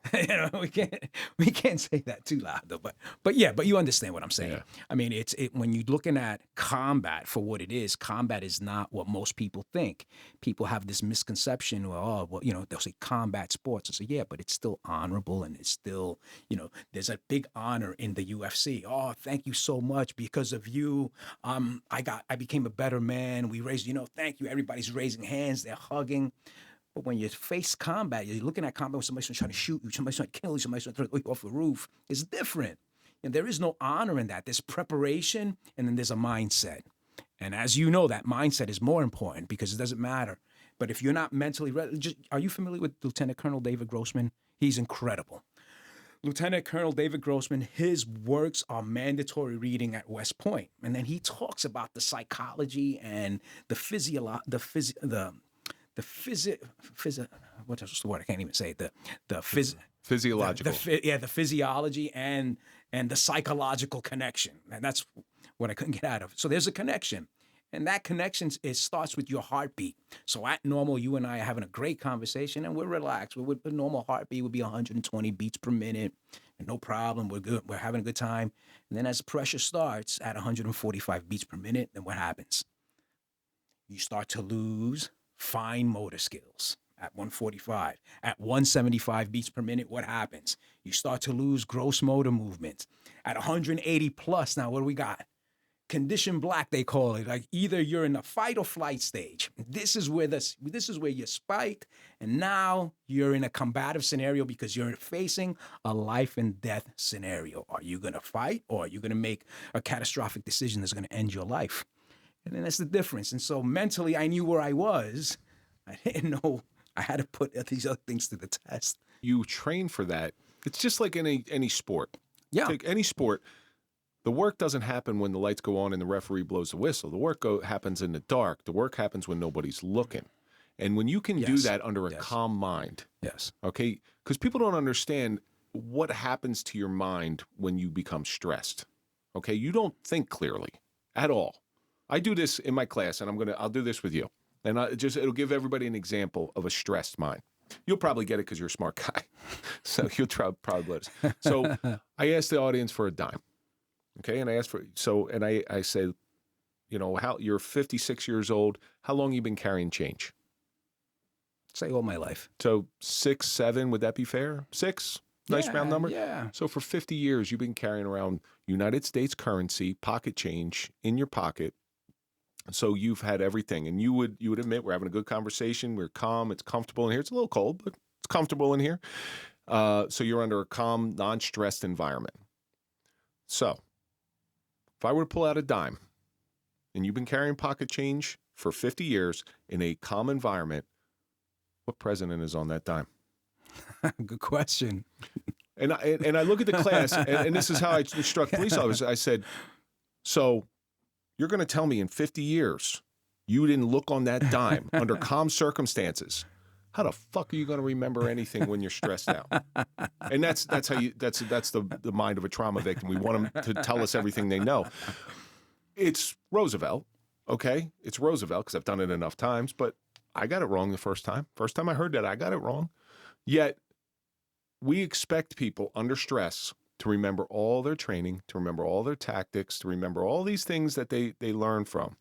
we can't say that too loud though. But you understand what I'm saying. Yeah. I mean, it's when you're looking at combat for what it is. Combat is not what most people think. People have this misconception. They'll say combat sports. I say, yeah, but it's still honorable, and it's still, there's a big honor in the UFC. Oh, thank you so much. Because of you, I became a better man. We raised, thank you. Everybody's raising hands. They're hugging. But when you face combat, you're looking at combat when somebody's trying to shoot you, somebody's trying to kill you, somebody's trying to throw you off a roof. It's different. And there is no honor in that. There's preparation, and then there's a mindset. And as you know, that mindset is more important because it doesn't matter. But if you're not mentally ready, are you familiar with Lieutenant Colonel David Grossman? He's incredible. Lieutenant Colonel David Grossman, his works are mandatory reading at West Point. And then he talks about the psychology and the what's the word? I can't even say it. Physiological. The physiology and the psychological connection. And that's what I couldn't get out of. So there's a connection. And that connection, it starts with your heartbeat. So at normal, you and I are having a great conversation, and we're relaxed. A normal heartbeat would be 120 beats per minute, and no problem. We're good. We're having a good time. And then as pressure starts at 145 beats per minute, then what happens? You start to lose fine motor skills at 145. At 175 beats per minute, what happens? You start to lose gross motor movement. At 180 plus, now what do we got? Condition black, they call it. Like either you're in the fight or flight stage. This is where you're spiked, and now you're in a combative scenario because you're facing a life and death scenario. Are you going to fight, or are you going to make a catastrophic decision that's going to end your life? And then that's the difference. And so mentally, I knew where I was. I didn't know I had to put these other things to the test. You train for that. It's just like any sport. Yeah. Take any sport. The work doesn't happen when the lights go on and the referee blows the whistle. The work happens in the dark. The work happens when nobody's looking. And when you can do that under a calm mind. Yes. Okay? Because people don't understand what happens to your mind when you become stressed. Okay? You don't think clearly at all. I do this in my class, and I'll do this with you. And it'll give everybody an example of a stressed mind. You'll probably get it because you're a smart guy. So you'll probably let us. So I asked the audience for a dime. Okay, and I asked I said, how you're 56 years old, how long you been carrying change? Say all my life. So 6, 7, would that be fair? 6? Nice round number? Yeah. So for 50 years, you've been carrying around United States currency, pocket change in your pocket. So you've had everything, and you would admit we're having a good conversation. We're calm. It's comfortable in here. It's a little cold, but it's comfortable in here. So you're under a calm, non-stressed environment. So if I were to pull out a dime, and you've been carrying pocket change for 50 years in a calm environment, what president is on that dime? Good question. And I look at the class, and this is how I instruct police officers. I said, so you're going to tell me in 50 years you didn't look on that dime under calm circumstances. How the fuck are you going to remember anything when you're stressed out? And that's the mind of a trauma victim. We want them to tell us everything they know. It's Roosevelt, okay? It's Roosevelt because I've done it enough times, but I got it wrong the first time. First time I heard that, I got it wrong. Yet we expect people under stress to remember all their training, to remember all their tactics, to remember all these things that they learn from.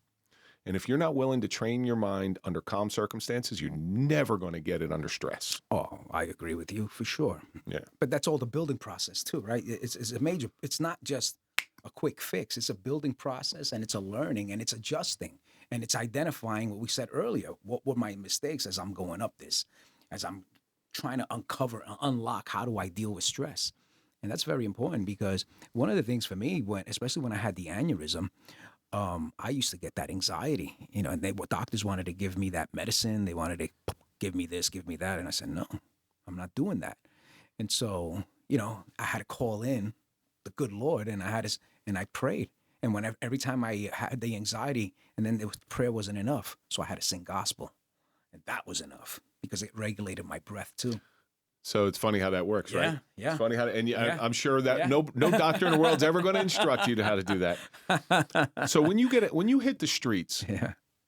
And if you're not willing to train your mind under calm circumstances, you're never going to get it under stress. Oh, I agree with you for sure. Yeah. But that's all the building process too, right? It's a major, it's not just a quick fix. It's a building process, and it's a learning, and it's adjusting, and it's identifying what we said earlier. What were my mistakes as I'm going up this, as I'm trying to uncover and unlock, how do I deal with stress? And that's very important, because one of the things for me, especially when I had the aneurysm, I used to get that anxiety, and doctors wanted to give me that medicine. They wanted to give me this, give me that. And I said, no, I'm not doing that. And so, I had to call in the good Lord, and I prayed. And every time I had the anxiety, and then prayer wasn't enough. So I had to sing gospel, and that was enough, because it regulated my breath too. So it's funny how that works, right? Yeah. It's funny I'm sure that no doctor in the world's ever going to instruct you to how to do that. So when you hit the streets,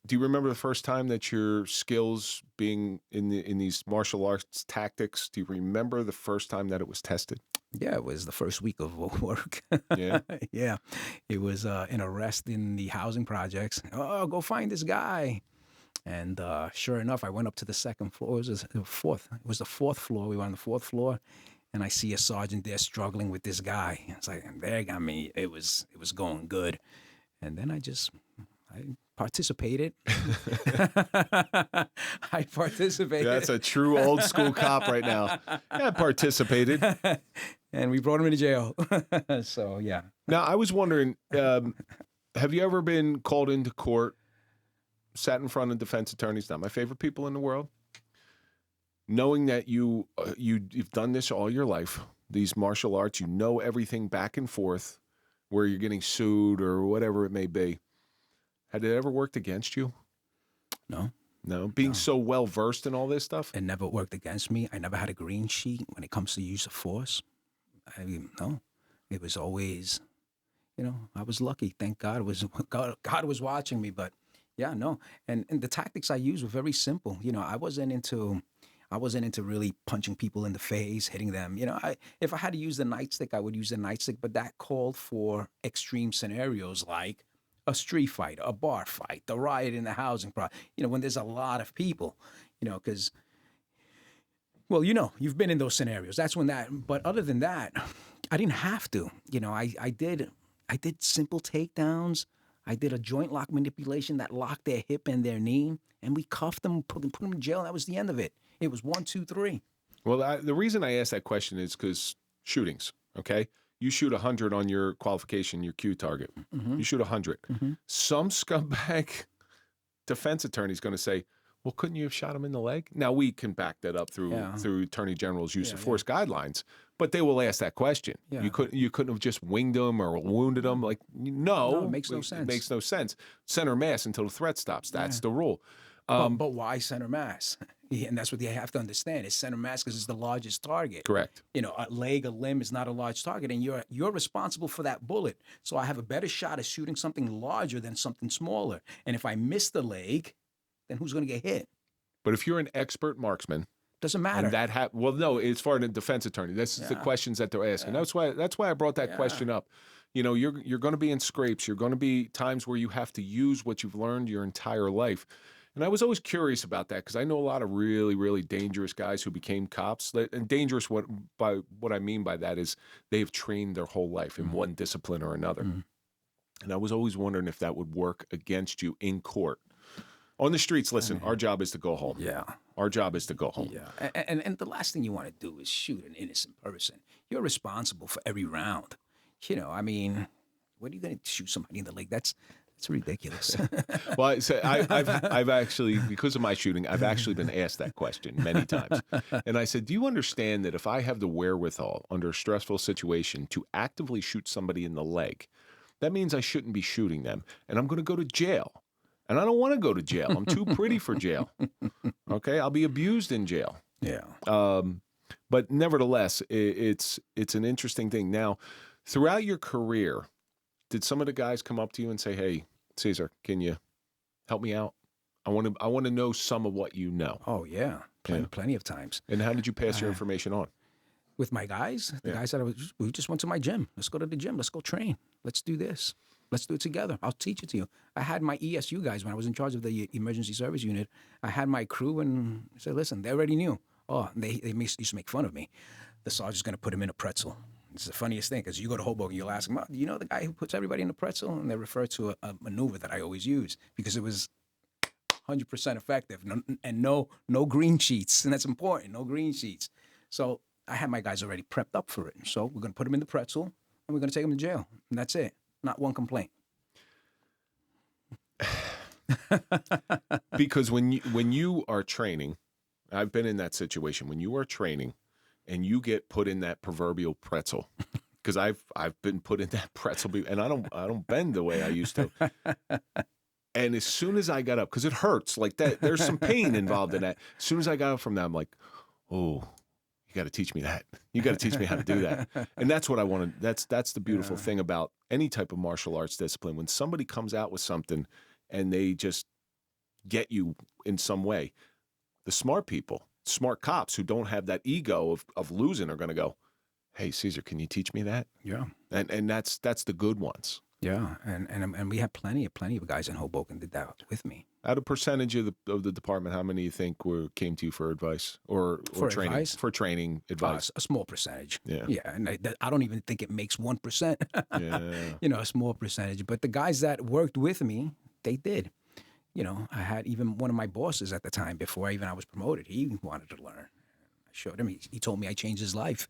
do you remember the first time that your skills being in these martial arts tactics, do you remember the first time that it was tested? Yeah, it was the first week of work. Yeah. Yeah. It was an arrest in the housing projects. Oh, go find this guy. And sure enough, I went up to the second floor. It was the fourth floor. We were on the fourth floor, and I see a sergeant there struggling with this guy. It's like, there, I mean, it was going good. And then I participated. I participated. That's a true old school cop right now. Yeah, I participated. And we brought him into jail. So, yeah. Now, I was wondering, have you ever been called into court, sat in front of defense attorneys, not my favorite people in the world, knowing that you've done this all your life, these martial arts, you know everything back and forth, where you're getting sued or whatever it may be. Had it ever worked against you? No. Being so well versed in all this stuff? It never worked against me. I never had a green sheet when it comes to use of force. No. It was always, I was lucky. Thank God God was watching me, but yeah, no. And the tactics I used were very simple. I wasn't into really punching people in the face, hitting them. If I had to use the nightstick, I would use the nightstick, but that called for extreme scenarios like a street fight, a bar fight, the riot in the housing project, when there's a lot of people, because, well, you've been in those scenarios. That's when but other than that, I didn't have to. I did simple takedowns. I did a joint lock manipulation that locked their hip and their knee, and we cuffed them, put them in jail. That was the end of it. It was 1, 2, 3. Well, the reason I asked that question is because shootings, okay? You shoot 100 on your qualification, your Q target. Mm-hmm. You shoot 100. Mm-hmm. Some scumbag defense attorney is going to say, well, couldn't you have shot him in the leg? Now, we can back that up through Attorney General's use of force guidelines, but they will ask that question. Yeah. You couldn't have just winged him or wounded him? Like, no, it makes no sense. It makes no sense. Center mass until the threat stops. That's the rule. But why center mass? And that's what they have to understand. It's center mass because it's the largest target. Correct. A leg, a limb is not a large target, and you're responsible for that bullet. So I have a better shot at shooting something larger than something smaller. And if I miss the leg, then who's going to get hit? But if you're an expert marksman, doesn't matter. And well, no, as far as a defense attorney, this is the questions that they're asking. That's why I brought that question up. You're going to be in scrapes. You're going to be times where you have to use what you've learned your entire life. And I was always curious about that because I know a lot of really, really dangerous guys who became cops. And dangerous, what I mean by that is they've trained their whole life in one discipline or another. Mm-hmm. And I was always wondering if that would work against you in court. On the streets, listen, our job is to go home. Yeah. Our job is to go home. Yeah. And the last thing you want to do is shoot an innocent person. You're responsible for every round. What are you going to shoot somebody in the leg? That's ridiculous. Well, I've actually, because of my shooting, I've actually been asked that question many times. And I said, do you understand that if I have the wherewithal under a stressful situation to actively shoot somebody in the leg, that means I shouldn't be shooting them, and I'm going to go to jail. And I don't want to go to jail. I'm too pretty for jail. Okay? I'll be abused in jail. Yeah. But nevertheless, it's an interesting thing. Now, throughout your career, did some of the guys come up to you and say, hey, Cesar, can you help me out? I want to know some of what you know. Oh, yeah. Plenty of times. And how did you pass your information on? With my guys? The guys that we just went to my gym. Let's go to the gym. Let's go train. Let's do this. Let's do it together. I'll teach it to you. I had my ESU guys when I was in charge of the emergency service unit. I had my crew and I said, listen, they already knew. Oh, they used to make fun of me. The sergeant's going to put him in a pretzel. It's the funniest thing because you go to Hoboken, you'll ask them, "Oh, you know the guy who puts everybody in the pretzel?" And they refer to a maneuver that I always use because it was 100% effective, and no green sheets, and that's important. No green sheets. So I had my guys already prepped up for it. So we're gonna put them in the pretzel, and we're gonna take them to jail, and that's it. Not one complaint. Because when you are training, I've been in that situation. When you are training, and you get put in that proverbial pretzel, because I've been put in that pretzel, and I don't bend the way I used to. And as soon as I got up, because it hurts like that, there's some pain involved in that. As soon as I got up from that, I'm like, oh, you got to teach me that. You got to teach me how to do that. And that's what I want to. That's the beautiful thing about any type of martial arts discipline. When somebody comes out with something and they just get you in some way, the smart people, smart cops who don't have that ego of losing are going to go, hey, Cesar, can you teach me that? Yeah. And that's the good ones. Yeah, and we had plenty of guys in Hoboken did that with me. Out of percentage of the department, how many do you think came to you for advice or For training? advice? For training advice. A small percentage. Yeah. Yeah, and I don't even think it makes 1%. Yeah. A small percentage. But the guys that worked with me, they did. I had even one of my bosses at the time, before I was promoted, he wanted to learn. I showed him. He told me I changed his life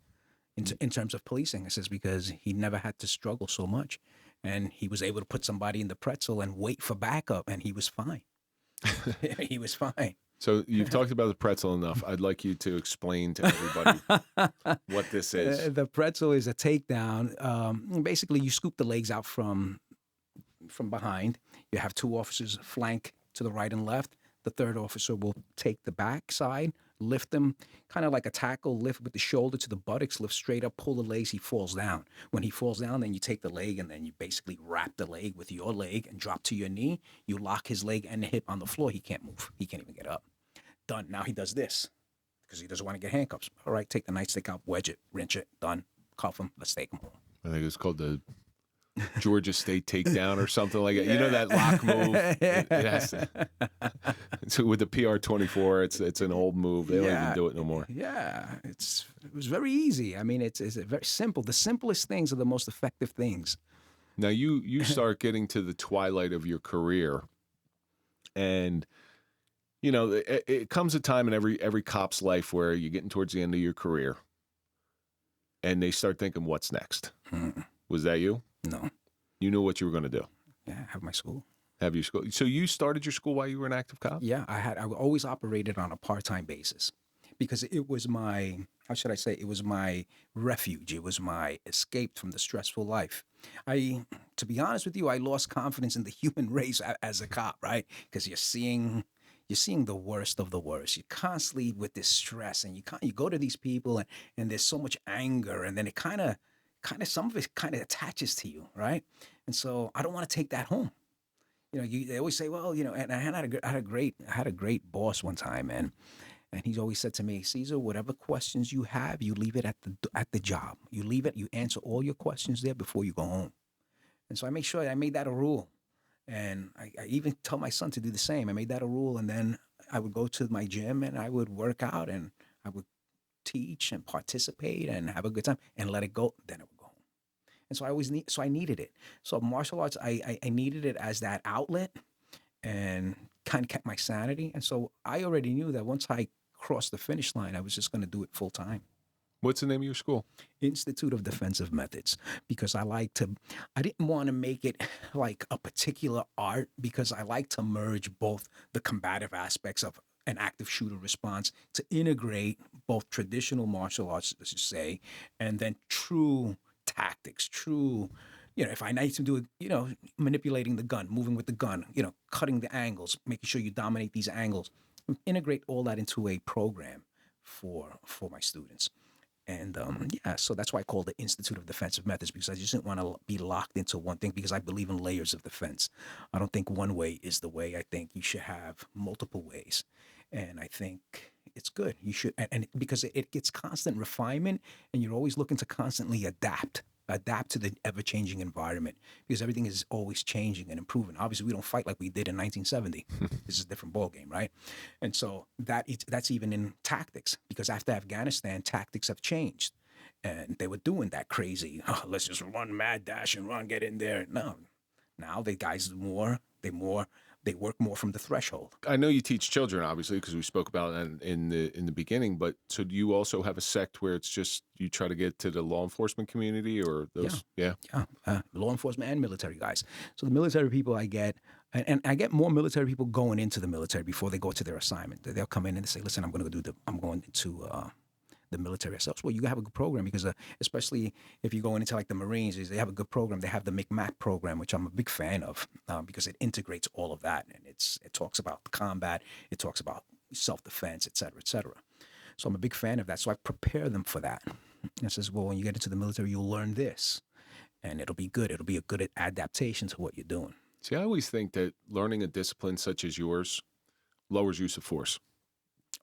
in terms of policing. I says because he never had to struggle so much. And he was able to put somebody in the pretzel and wait for backup, and he was fine. He was fine. So you've talked about the pretzel enough. I'd like you to explain to everybody what this is. The pretzel is a takedown. Basically, you scoop the legs out from behind. You have two officers flank to the right and left. The third officer will take the back side, lift them, kind of like a tackle, lift with the shoulder to the buttocks, lift straight up, pull the legs, he falls down. When he falls down, then you take the leg and then you basically wrap the leg with your leg and drop to your knee. You lock his leg and the hip on the floor. He can't move. He can't even get up. Done. Now he does this because he doesn't want to get handcuffs. All right, take the nightstick out, wedge it, wrench it, done. Cuff him. Let's take him home. I think it's called the Georgia State takedown or something like that. You know that lock move? It has to. So with the PR-24, it's an old move. They don't even do it no more. Yeah, it was very easy. I mean, it's very simple. The simplest things are the most effective things. Now you start getting to the twilight of your career, and it comes a time in every cop's life where you're getting towards the end of your career, and they start thinking, "What's next?" Was that you? No. You knew what you were going to do. Yeah, have my school. Have your school. So you started your school while you were an active cop? Yeah, I always operated on a part-time basis because it was my, how should I say, it was my refuge. It was my escape from the stressful life. To be honest with you, I lost confidence in the human race as a cop, right? Because you're seeing the worst of the worst. You're constantly with this stress, and you go to these people, and there's so much anger, and then it kind of some of it kind of attaches to you, right? And so I don't want to take that home. They always say, well, and I had a great boss one time, and he's always said to me, Cesar, whatever questions you have, you leave it at the job. You leave it, you answer all your questions there before you go home. And so I make sure I made that a rule. And I even tell my son to do the same. I made that a rule, and then I would go to my gym and I would work out and I would teach and participate and have a good time and let it go. Then I would go home. And so I needed it. So martial arts, I needed it as that outlet and kind of kept my sanity. And so I already knew that once I crossed the finish line, I was just going to do it full time. What's the name of your school? Institute of Defensive Methods, because I didn't want to make it like a particular art, because I like to merge both the combative aspects of an active shooter response to integrate both traditional martial arts, as you say, and then true tactics, if I need to do it, manipulating the gun, moving with the gun, cutting the angles, making sure you dominate these angles, integrate all that into a program for my students. And so that's why I call it the Institute of Defensive Methods, because I just didn't want to be locked into one thing, because I believe in layers of defense. I don't think one way is the way. I think you should have multiple ways. And I think it's good. You should, and because it gets constant refinement, and you're always looking to constantly adapt to the ever-changing environment, because everything is always changing and improving. Obviously, we don't fight like we did in 1970. This is a different ballgame, right? And so that's even in tactics, because after Afghanistan, tactics have changed. And they were doing that crazy, oh, let's just run mad dash and run, get in there. No, now the guys they work more from the threshold. I know you teach children, obviously, because we spoke about it in the beginning. But so do you also have a sect where it's just you try to get to the law enforcement community, or those? Yeah. Law enforcement and military guys. So the military people I get, and I get more military people going into the military before they go to their assignment. They'll come in and they say, "Listen, I'm going to the military ourselves." Well, you have a good program because especially if you're going into like the Marines, they have a good program. They have the MCMAC program, which I'm a big fan of because it integrates all of that. And it talks about combat, it talks about self-defense, et cetera, et cetera. So I'm a big fan of that. So I prepare them for that. And it says, well, when you get into the military, you'll learn this and it'll be good. It'll be a good adaptation to what you're doing. See, I always think that learning a discipline such as yours lowers use of force.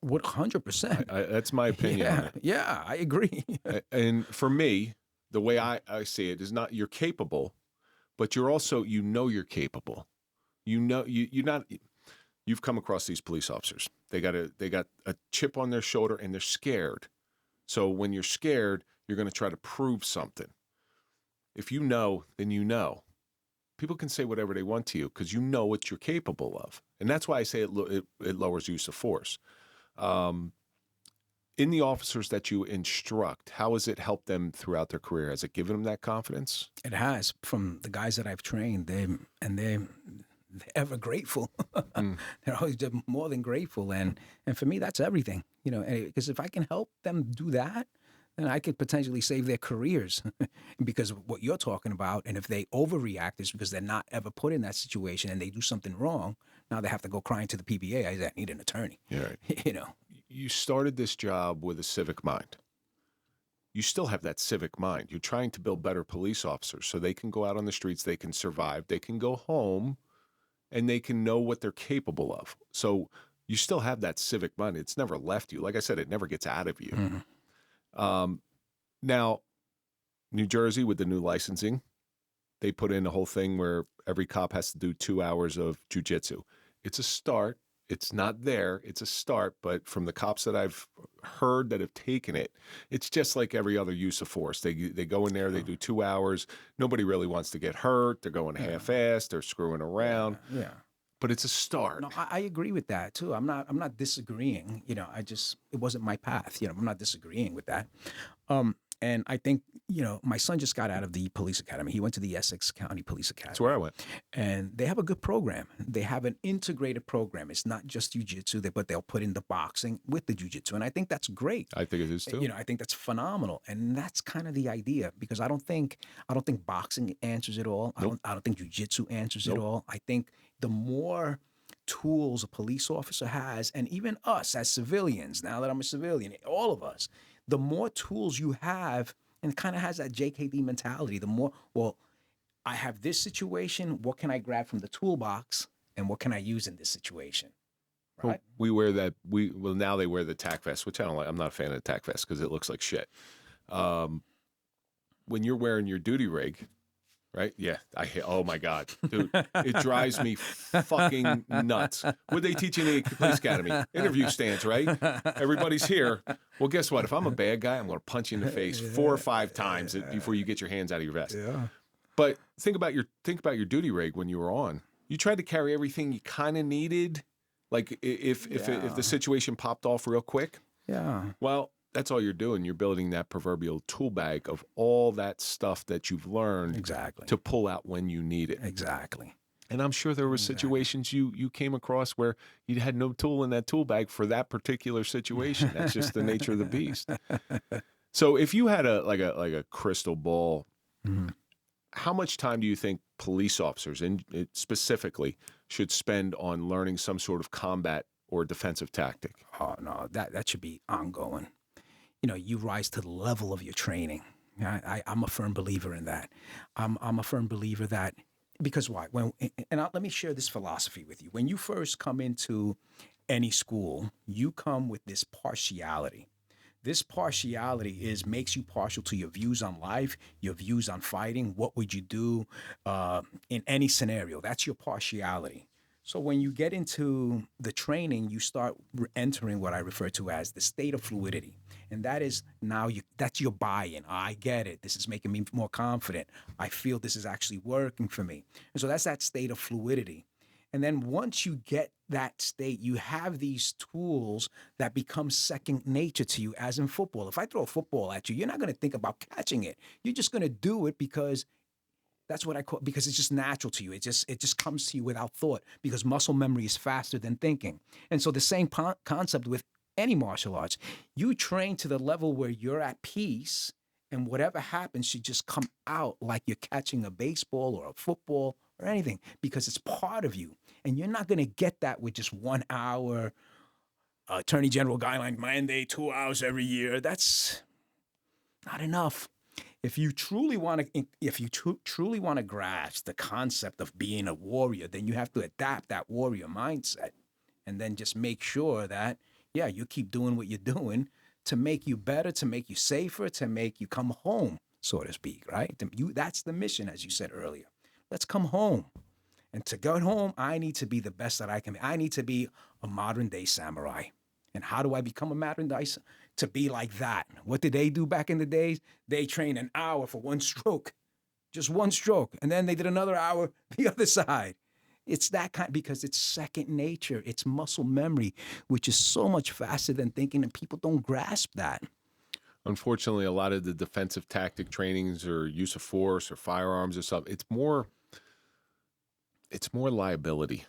100%. That's my opinion on it. Yeah, I agree. And for me, the way I see it is not you're capable, but you're also, you're capable. You've come across these police officers. They got a chip on their shoulder and they're scared. So when you're scared, you're going to try to prove something. If you know, then you know. People can say whatever they want to you because you know what you're capable of. And that's why I say it lowers use of force. In the officers that you instruct, how has it helped them throughout their career? Has it given them that confidence? It has. From the guys that I've trained, they're ever grateful. They're always more than grateful, and for me, that's everything. Because if I can help them do that, then I could potentially save their careers. Because of what you're talking about, and if they overreact, it's because they're not ever put in that situation, and they do something wrong. Now they have to go crying to the PBA. I need an attorney. Yeah. Right. You started this job with a civic mind. You still have that civic mind. You're trying to build better police officers so they can go out on the streets, they can survive, they can go home, and they can know what they're capable of. So you still have that civic mind. It's never left you. Like I said, it never gets out of you. Mm-hmm. Now, New Jersey with the new licensing, they put in a whole thing where every cop has to do 2 hours of jujitsu. It's a start. It's not there. It's a start. But from the cops that I've heard that have taken it, it's just like every other use of force. They go in there, they do 2 hours. Nobody really wants to get hurt. They're going half-assed. They're screwing around. Yeah. But it's a start. No, I agree with that too. I'm not disagreeing. It wasn't my path. I'm not disagreeing with that. And I think, my son just got out of the police academy. He went to the Essex County Police Academy. That's where I went. And they have a good program. They have an integrated program. It's not just jiu-jitsu, but they'll put in the boxing with the jiu-jitsu. And I think that's great. I think it is too. I think that's phenomenal. And that's kind of the idea, because I don't think boxing answers it all. Nope. I don't think jiu-jitsu answers it all. I think the more tools a police officer has, and even us as civilians, now that I'm a civilian, all of us, the more tools you have, and it kind of has that JKD mentality, the more, I have this situation, what can I grab from the toolbox, and what can I use in this situation? Right? Well, we wear that, now they wear the tack vest, which I don't like. I'm not a fan of the tack vest because it looks like shit. When you're wearing your duty rig, right? Yeah. Oh my God, dude, it drives me fucking nuts. What they teach in the police academy? Interview stance, right? Everybody's here. Well, guess what? If I'm a bad guy, I'm going to punch you in the face 4 or 5 times before you get your hands out of your vest. Yeah. But think about your duty rig when you were on. You tried to carry everything you kind of needed, like if the situation popped off real quick. Yeah. Well, that's all you're doing. You're building that proverbial tool bag of all that stuff that you've learned to pull out when you need it. Exactly. And I'm sure there were situations you came across where you had no tool in that tool bag for that particular situation. That's just the nature of the beast. So if you had a crystal ball, mm-hmm. how much time do you think police officers, and specifically, should spend on learning some sort of combat or defensive tactic? Oh, no, that should be ongoing. You rise to the level of your training. I'm a firm believer in that. I'm a firm believer that, because why? Let me share this philosophy with you. When you first come into any school, you come with this partiality. This partiality makes you partial to your views on life, your views on fighting. What would you do in any scenario? That's your partiality. So when you get into the training, you start entering what I refer to as the state of fluidity. And that is that's your buy-in. I get it. This is making me more confident. I feel this is actually working for me. And so that's that state of fluidity. And then once you get that state, you have these tools that become second nature to you, as in football. If I throw a football at you, you're not going to think about catching it. You're just going to do it because that's what I call, because it's just natural to you. It just comes to you without thought, because muscle memory is faster than thinking. And so the same concept with any martial arts. You train to the level where you're at peace, and whatever happens should just come out like you're catching a baseball or a football or anything, because it's part of you. And you're not going to get that with just 1 hour attorney general guideline mandate, 2 hours every year. That's not enough. If you truly want to grasp the concept of being a warrior, then you have to adapt that warrior mindset, and then just make sure that, yeah, you keep doing what you're doing to make you better, to make you safer, to make you come home, so to speak, right? That's the mission, as you said earlier. Let's come home. And to get home, I need to be the best that I can be. I need to be a modern-day samurai. And how do I become a modern-day samurai? To be like that. What did they do back in the days? They trained an hour for one stroke, just one stroke. And then they did another hour the other side. It's that kind, because it's second nature. It's muscle memory, which is so much faster than thinking, and people don't grasp that. Unfortunately, a lot of the defensive tactic trainings or use of force or firearms or something, it's more liability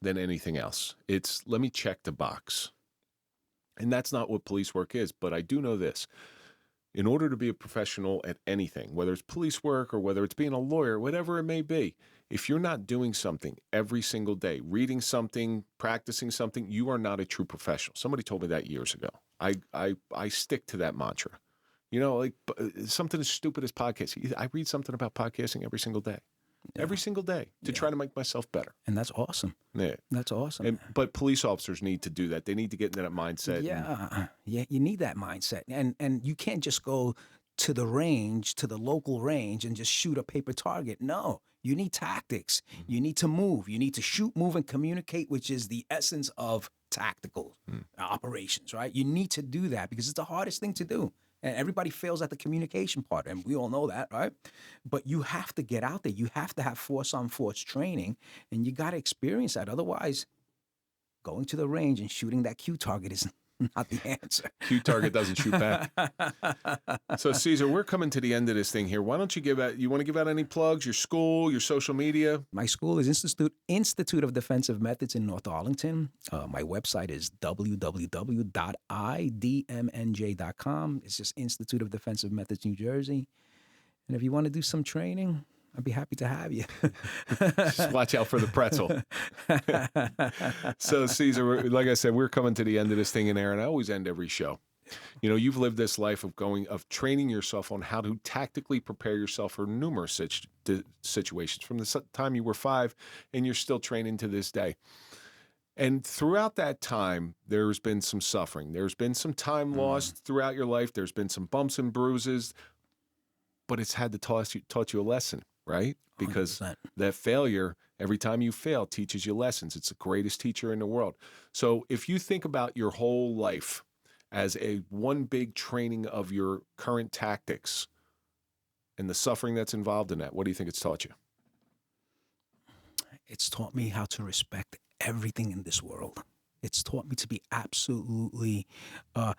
than anything else. It's, let me check the box. And that's not what police work is. But I do know this. In order to be a professional at anything, whether it's police work or whether it's being a lawyer, whatever it may be, if you're not doing something every single day, reading something, practicing something, you are not a true professional. Somebody told me that years ago. I stick to that mantra. You know, like something as stupid as podcasting. I read something about podcasting every single day. Yeah. Every single day to try to make myself better. And that's awesome. Yeah. That's awesome. But police officers need to do that. They need to get into that mindset. Yeah. Yeah, you need that mindset. And you can't just go to the range, to the local range, and just shoot a paper target. No, you need tactics. Mm-hmm. You need to move. You need to shoot, move, and communicate, which is the essence of tactical operations, right? You need to do that because it's the hardest thing to do. And everybody fails at the communication part, and we all know that, right? But you have to get out there. You have to have force-on-force training, and you got to experience that. Otherwise, going to the range and shooting that cue target is not the answer. Cue target doesn't shoot back. So, Cesar, we're coming to the end of this thing here. Why don't you want to give out any plugs, your school, your social media? My school is Institute of Defensive Methods in North Arlington. My website is www.idmnj.com. It's just Institute of Defensive Methods, New Jersey. And if you want to do some training, I'd be happy to have you. Just watch out for the pretzel. So, Cesar, like I said, we're coming to the end of this thing in there, and I always end every show. You know, you've lived this life of training yourself on how to tactically prepare yourself for numerous situations from the time you were 5, and you're still training to this day. And throughout that time, there's been some suffering. There's been some time lost throughout your life. There's been some bumps and bruises, but it's had to taught you a lesson. Right? Because 100%. That failure, every time you fail, teaches you lessons. It's the greatest teacher in the world. So if you think about your whole life as one big training of your current tactics and the suffering that's involved in that, what do you think it's taught you? It's taught me how to respect everything in this world. It's taught me to be absolutely, and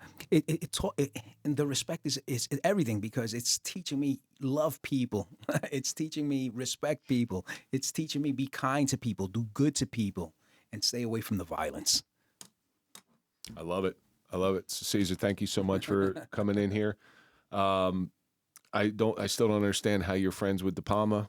the respect is everything, because it's teaching me love people. It's teaching me respect people. It's teaching me be kind to people, do good to people, and stay away from the violence. I love it. I love it. Cesar, thank you so much for coming in here. I still don't understand how you're friends with De Palma.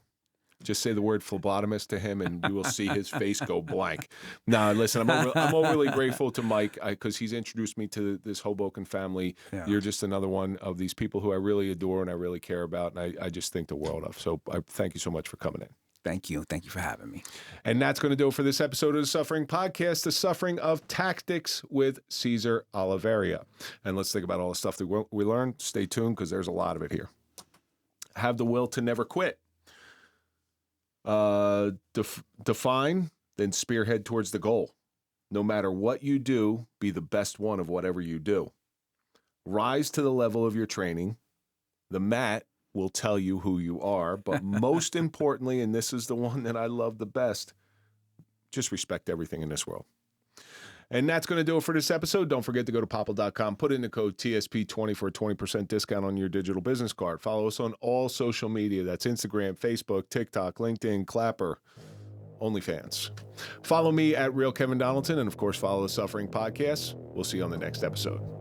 Just say the word phlebotomist to him, and you will see his face go blank. Now, listen, I'm overly grateful to Mike because he's introduced me to this Hoboken family. Yeah. You're just another one of these people who I really adore and I really care about, and I just think the world of. So I thank you so much for coming in. Thank you. Thank you for having me. And that's going to do it for this episode of the Suffering Podcast, The Suffering of Tactics with Cesar Oliveria. And let's think about all the stuff that we learned. Stay tuned because there's a lot of it here. Have the will to never quit. Define then spearhead towards the goal. No matter what you do, be the best one of whatever you do. Rise to the level of your training. The mat will tell you who you are, but most importantly, and this is the one that I love the best, just respect everything in this world. And that's going to do it for this episode. Don't forget to go to popple.com, put in the code TSP20 for a 20% discount on your digital business card. Follow us on all social media. That's Instagram, Facebook, TikTok, LinkedIn, Clapper, OnlyFans. Follow me at Real Kevin Donaldson, and of course, follow the Suffering Podcast. We'll see you on the next episode.